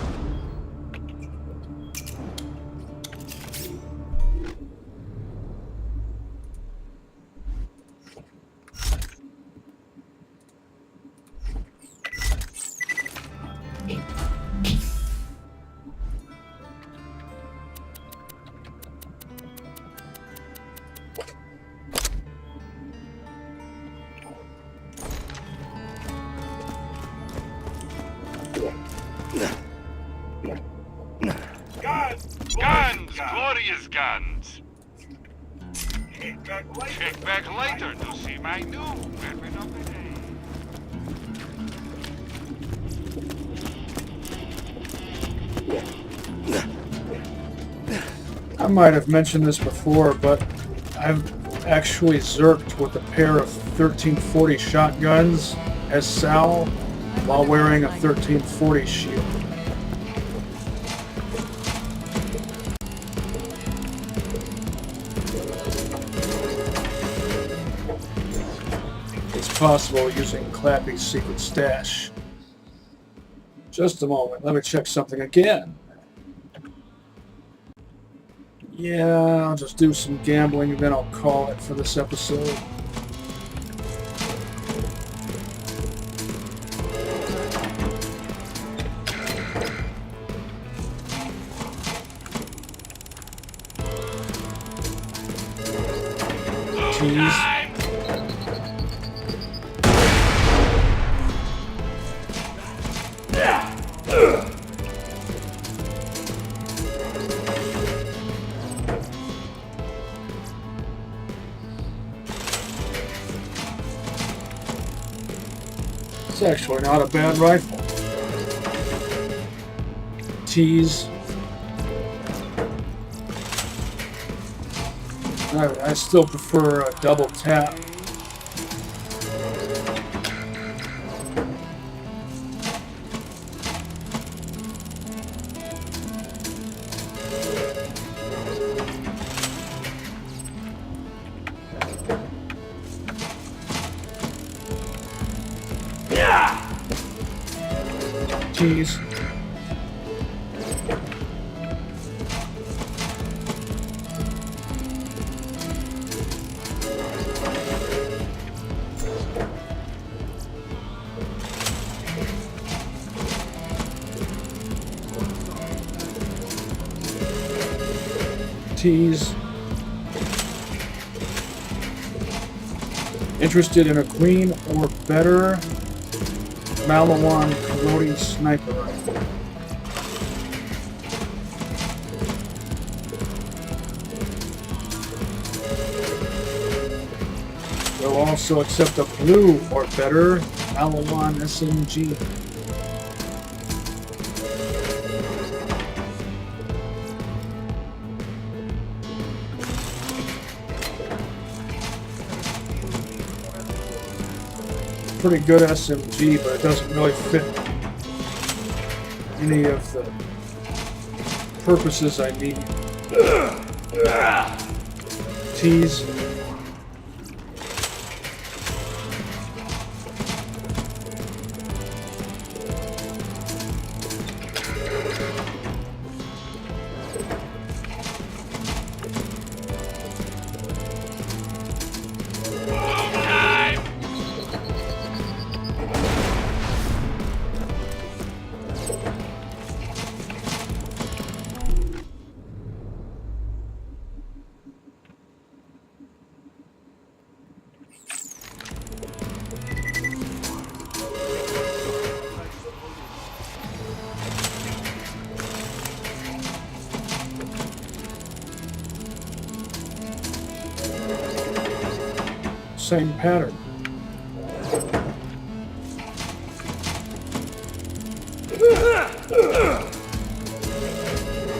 Guns! Glorious guns! Check back later to see my new weapon of the day. I might have mentioned this before, but I've actually zerked with a pair of 1340 shotguns as Sal while wearing a 1340 shield. It's possible using Clappy's secret stash. Just a moment, let me check something again. Yeah, I'll just do some gambling and then I'll call it for this episode. Jeez. It's actually not a bad rifle. Tease. I still prefer a double tap. Tease. Tease. Interested in a queen or better Malawan Corroding Sniper Rifle. They'll also accept a blue or better Malawan SMG. Pretty good SMG, but it doesn't really fit any of the purposes I need. Tease. Same pattern.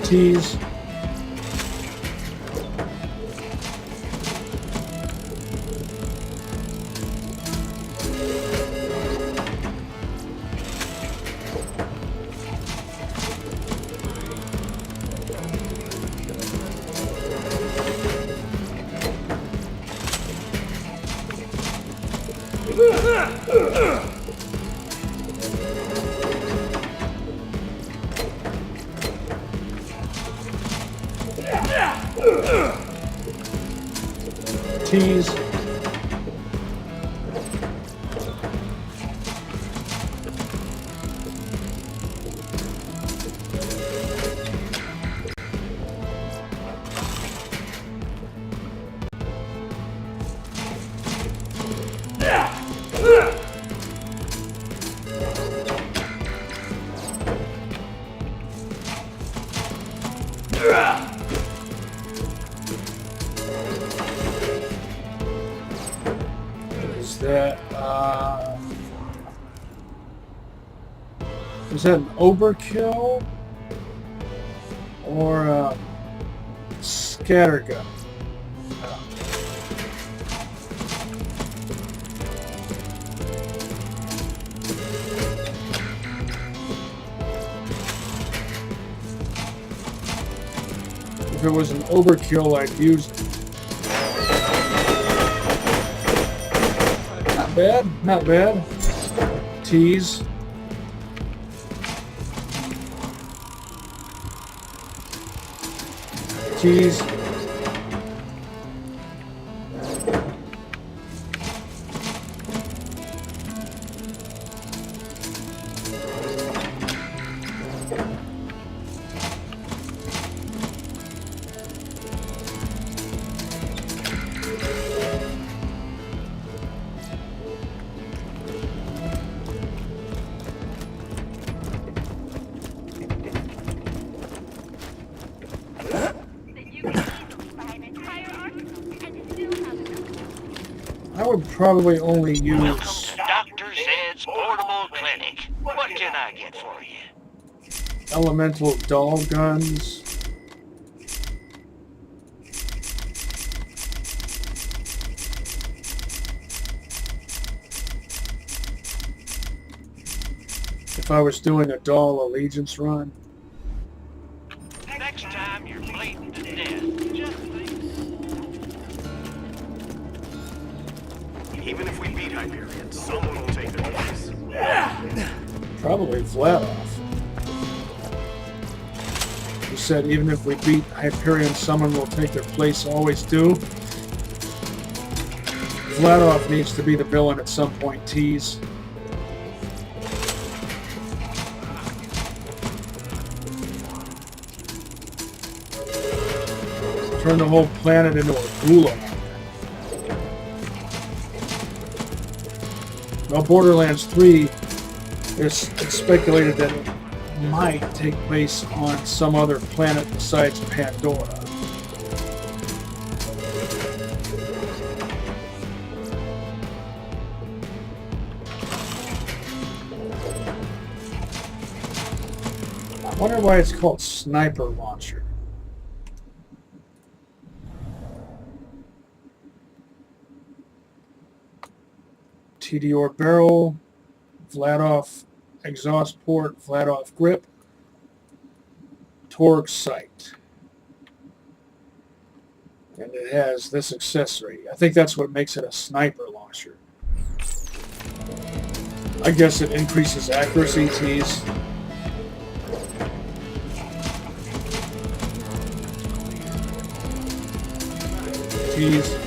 Tease. Tease. Is that an overkill or a scattergun? If it was an overkill, I'd use it. Not bad, not bad. Tease. Tease. I would probably only use... Welcome to Dr. Zed's Portable Clinic. What can I get for you? elemental doll guns. If I was doing a doll allegiance run. Next time you're bleeding to death, just think. Even if we beat Hyperion, someone will take their place. Probably Vladoff. He said even if we beat Hyperion, someone will take their place, always do. Vladoff needs to be the villain at some point, tease. Turn the whole planet into a gulag. Well, Borderlands 3, it's speculated that it might take place on some other planet besides Pandora. I wonder why it's called Sniper Launcher. TDR barrel, Vladoff exhaust port, Vladoff grip, torque sight. And it has this accessory. I think that's what makes it a sniper launcher. I guess it increases accuracy, tease. Tease.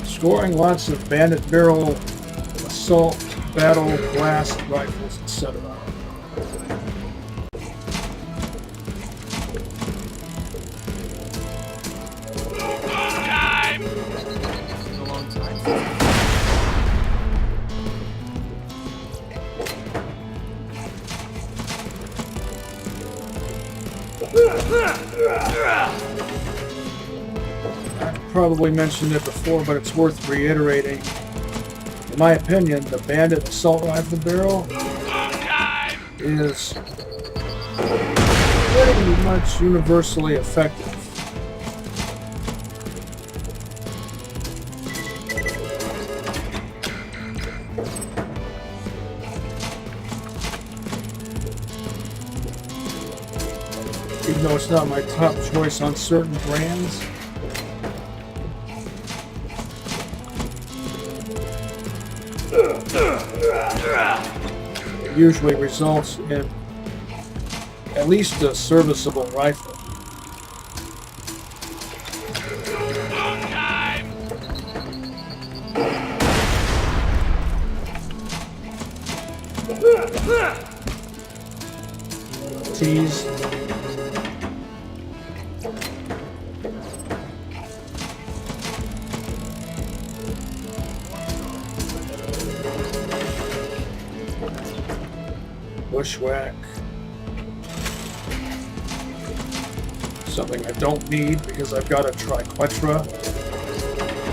Scoring lots of bandit barrel, assault, battle, blast, rifles, etc. Time! It's a long time. Probably mentioned it before, but it's worth reiterating. In my opinion, the bandit assault rifle barrel is pretty much universally effective. Even though it's not my top choice on certain brands. It usually results in at least a serviceable rifle. Tease. Bushwhack. Something I don't need because I've got a triquetra.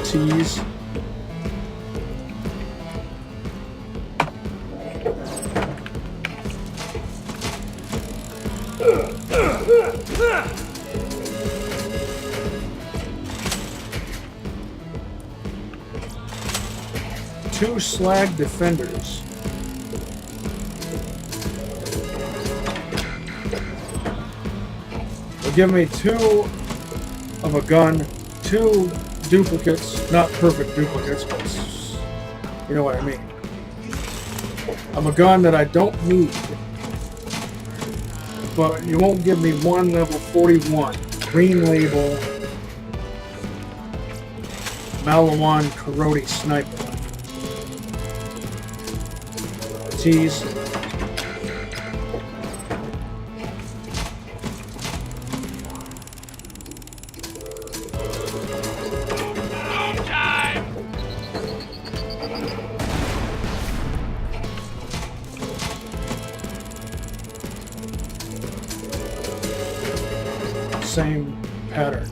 Tease. Two slag defenders. Give me two of a gun, two duplicates, not perfect duplicates, but you know what I mean. Of a gun that I don't need, but you won't give me one level 41 green label Malawan Karate sniper. Tease. same pattern.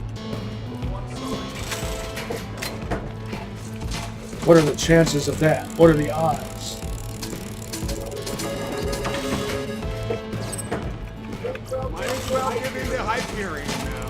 What are the chances of that? What are the odds? Might as well give him the Hyperion now.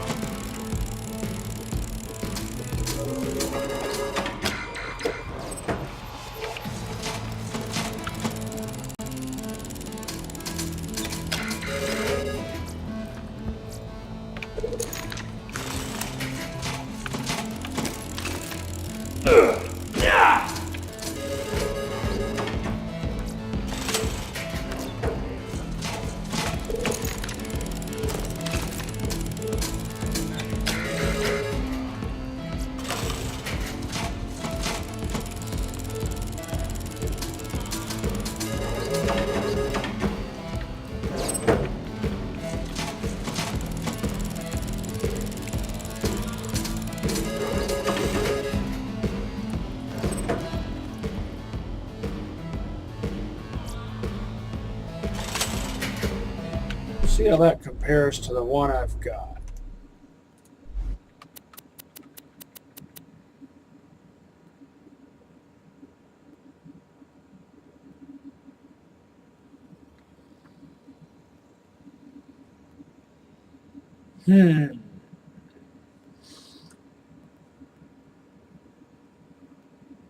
See how that compares to the one I've got.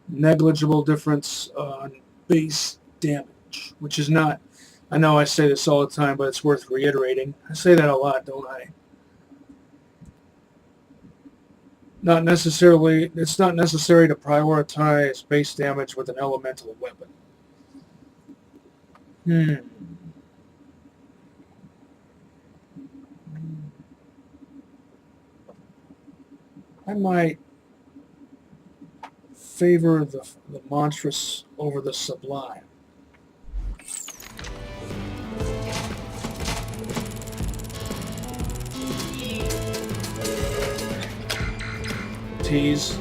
Negligible difference on base damage, which is not, I know I say this all the time, but it's worth reiterating. I say that a lot, don't I? Not necessarily, it's not necessary to prioritize base damage with an elemental weapon. I might favor the monstrous over the sublime. Tease.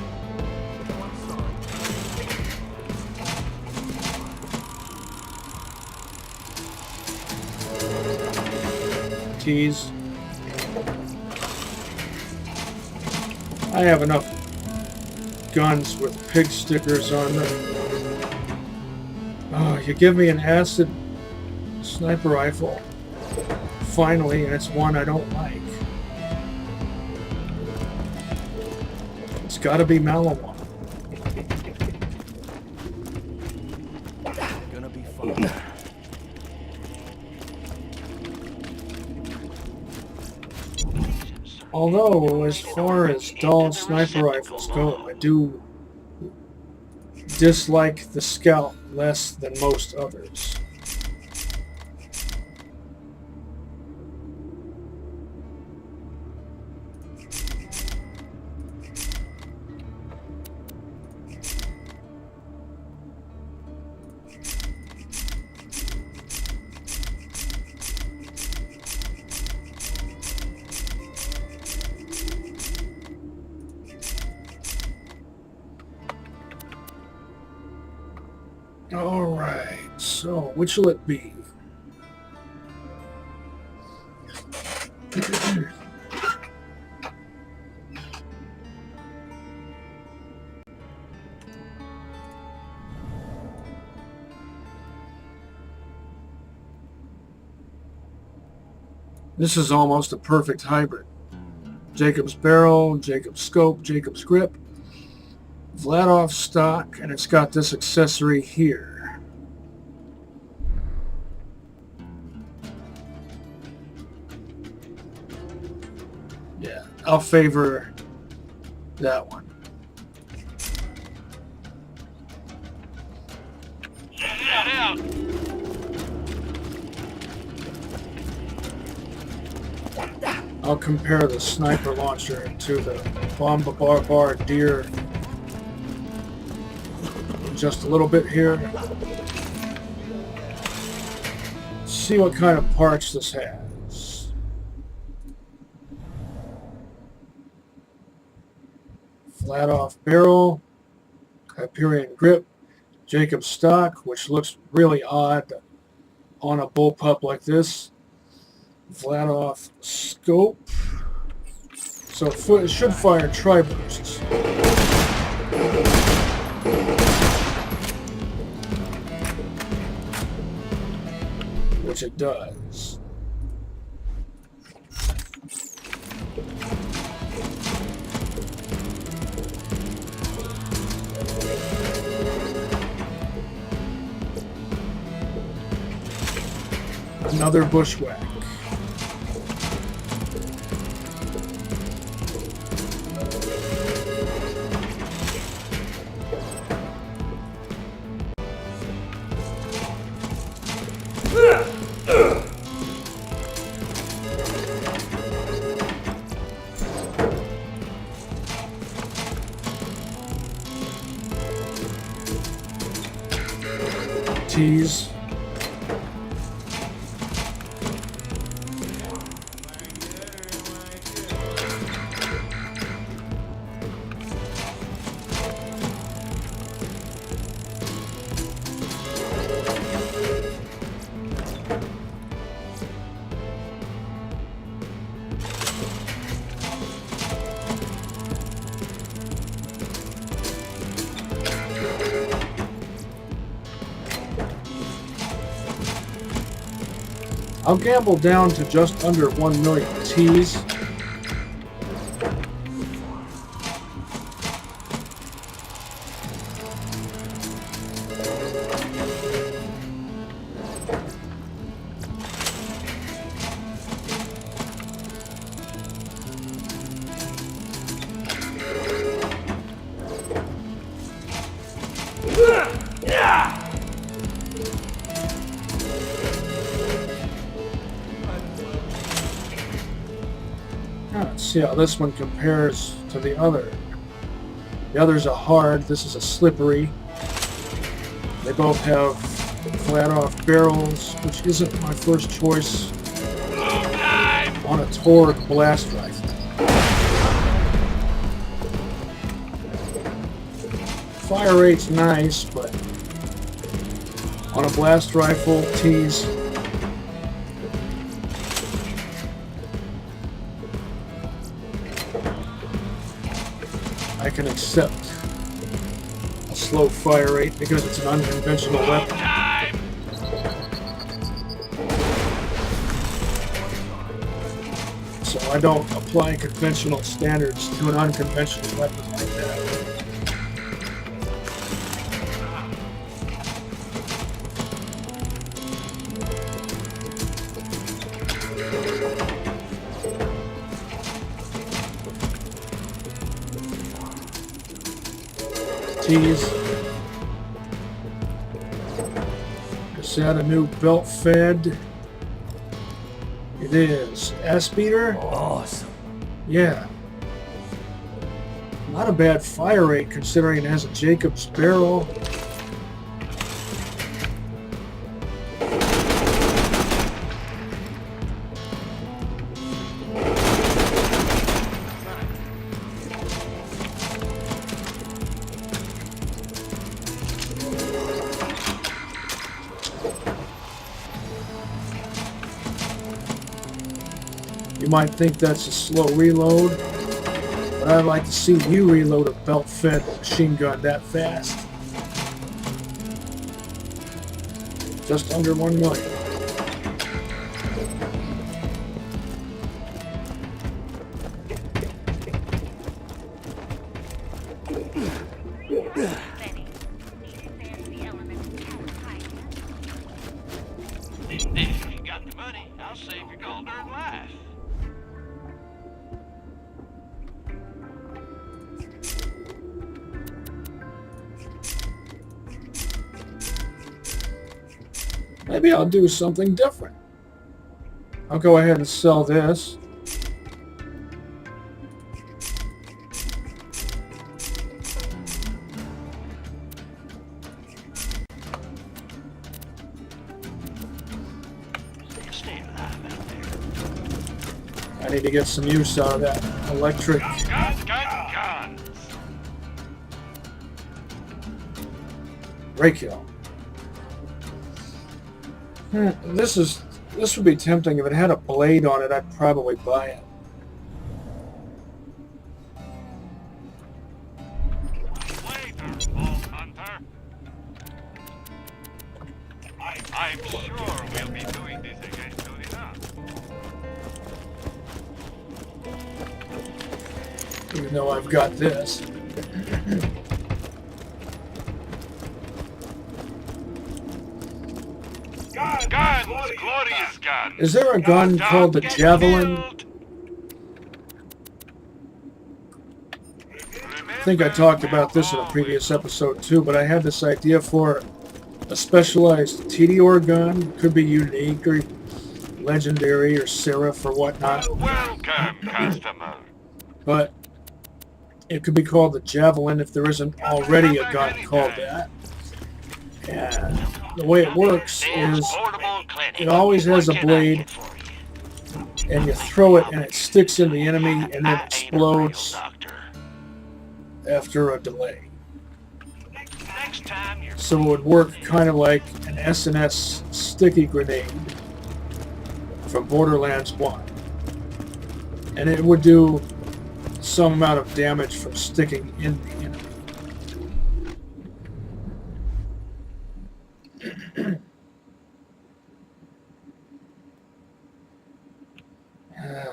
Tease. I have enough guns with pig stickers on them. Oh, you give me an acid sniper rifle, finally, and it's one I don't like. It's gotta be Malawon. Gonna be fun. Although, as far as dull sniper rifles go, I do dislike the Scout less than most others. Alright, so which will it be? This is almost a perfect hybrid. Jacob's barrel, Jacob's scope, Jacob's grip, Vladov stock, and it's got this accessory here. Yeah, I'll favor that one. Get out! I'll compare the sniper launcher to the Bombardier just a little bit here. See what kind of parts this has. Flat off barrel, Hyperion grip, Jacob's stock, which looks really odd on a bullpup like this. Flat off scope, So it should fire tri-bursts. Which it does. Another bushwhack. Tease. I'll gamble down to just under 1 million T's. Let's see how this one compares to the other. The other's a hard, this is a slippery. They both have flat-off barrels, which isn't my first choice on a Torg blast rifle. Fire rate's nice, but on a blast rifle, tease. I can accept a slow fire rate because it's an unconventional weapon. So I don't apply conventional standards to an unconventional weapon like that. Tease. Is that a new belt fed? It is. S-beater? Awesome. Yeah. Not a bad fire rate considering it has a Jacobs barrel. You might think that's a slow reload, but I'd like to see you reload a belt-fed machine gun that fast. Just under 1 million. If you got the money, I'll save your gold-earned life. Maybe I'll do something different. I'll go ahead and sell this. Stay alive out there. I need to get some use out of that electric. Guns. Brachial. This would be tempting. If it had a blade on it, I'd probably buy it. I'm sure we'll be doing this again soon enough. Even though I've got this. Guns! Glorious guns! Is there a gun called the Javelin? I think I talked about this in a previous episode too, but I had this idea for a specialized TDR gun. Could be unique or legendary or serif or whatnot. Welcome, customer. But it could be called the Javelin if there isn't already a gun called that. And the way it works is it always has a blade, and you throw it and it sticks in the enemy and then explodes after a delay. So it would work kind of like an S&S sticky grenade from Borderlands 1. And it would do some amount of damage from sticking in the enemy.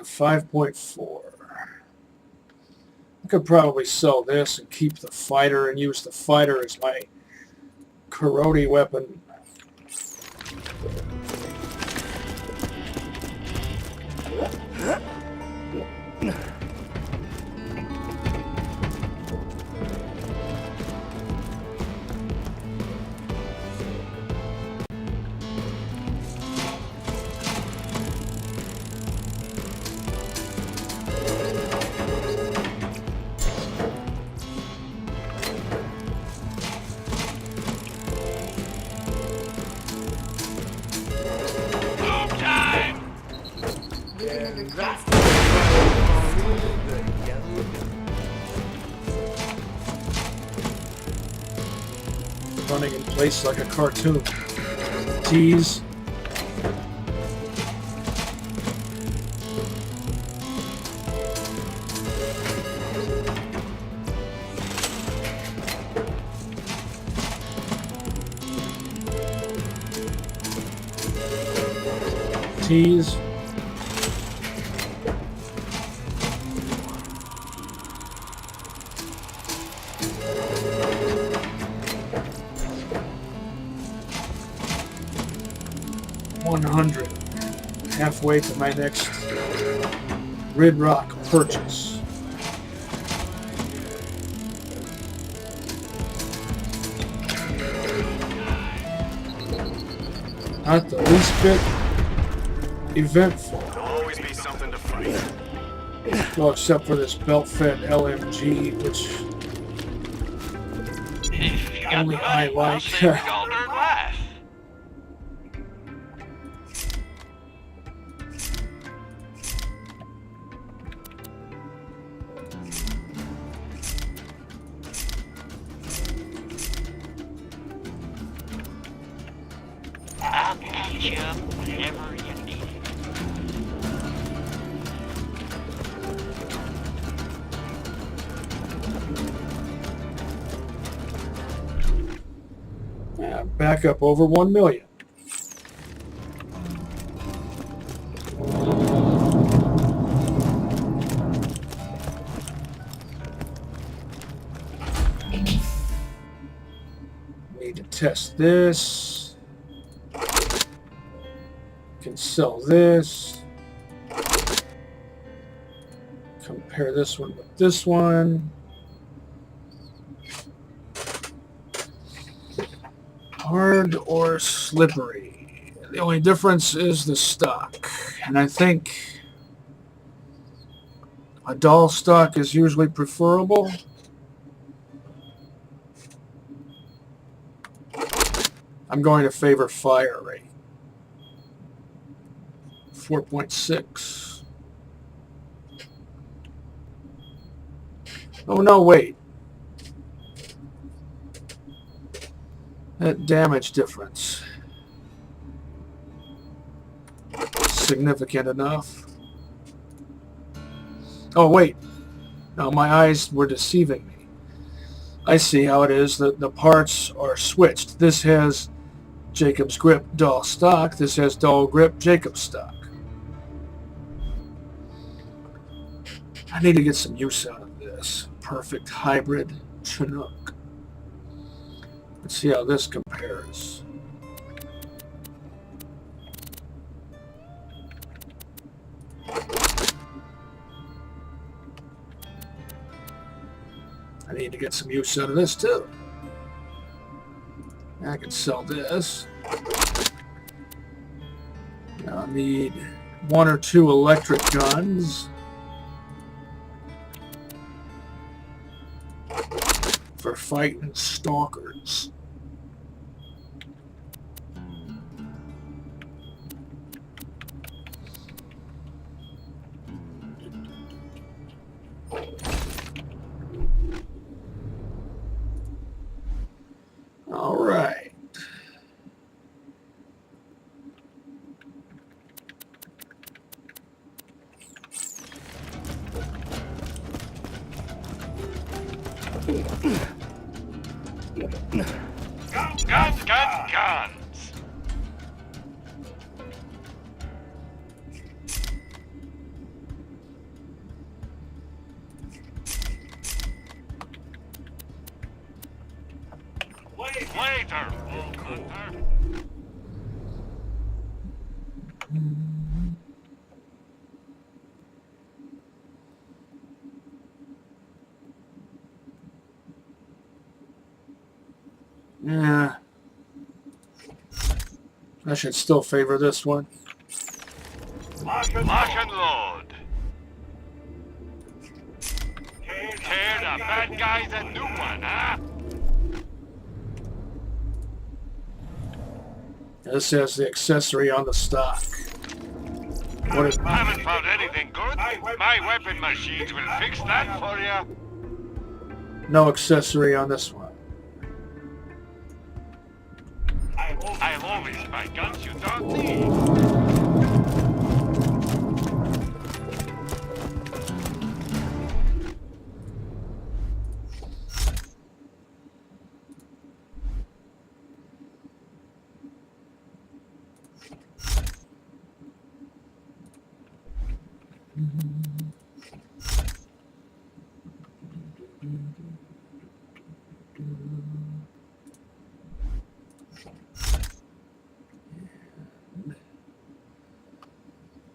5.4. I could probably sell this and keep the fighter and use the fighter as my karate weapon. Running in place like a cartoon. Tease. Tease. Halfway to my next Red Rock purchase. Not the least bit eventful. There'll always be something to fight. Well, except for this belt-fed LMG, which only I like. Back up over 1 million. Need to test this. Can sell this. Compare this one with this one. Hard or slippery. The only difference is the stock. And I think a doll stock is usually preferable. I'm going to favor fire rate. 4.6. Oh no, wait. That damage difference. Significant enough. Oh, wait. No, my eyes were deceiving me. I see how it is that the parts are switched. This has Jacob's grip, dull stock. This has dull grip, Jacob's stock. I need to get some use out of this. Perfect hybrid Chinook. Let's see how this compares. I need to get some use out of this too. I can sell this. Now I need 1 or 2 electric guns for fighting stalkers. All right. Guns. Later. Yeah. I should still favor this one. Lock and load. Tear the bad guys a new one, huh? This has the accessory on the stock. What is, I haven't found anything good. My weapon machines will fix that for you. no accessory on this one. I'll always buy guns you don't need.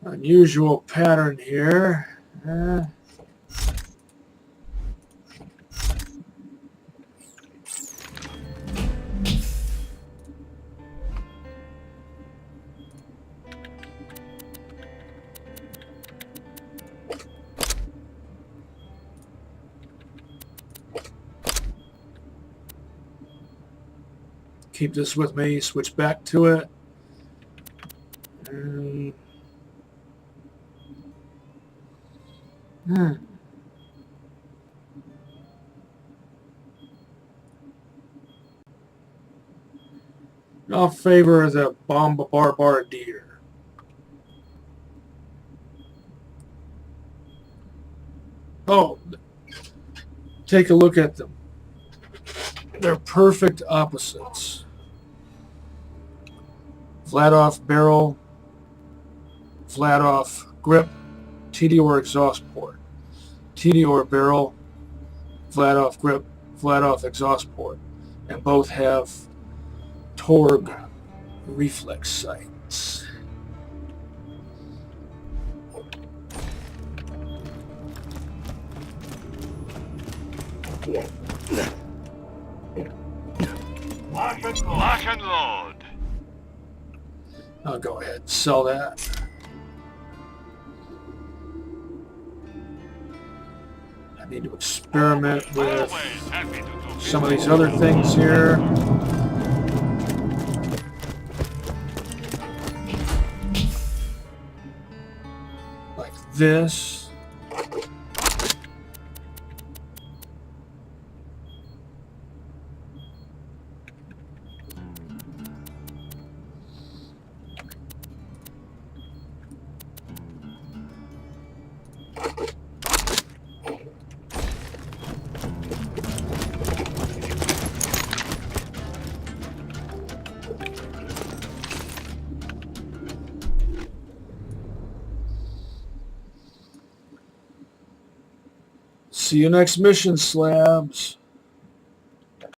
Unusual pattern here. Keep this with me, switch back to it. I'll favor the Bombardier. Oh, take a look at them. They're perfect opposites. Flat off barrel, flat off grip, TDOR exhaust port. TDOR barrel, flat off grip, flat off exhaust port. And both have Torg reflex sights. Lock and load. I'll go ahead and sell that. I need to experiment with some of these other things here. Like this. See you next mission, slabs.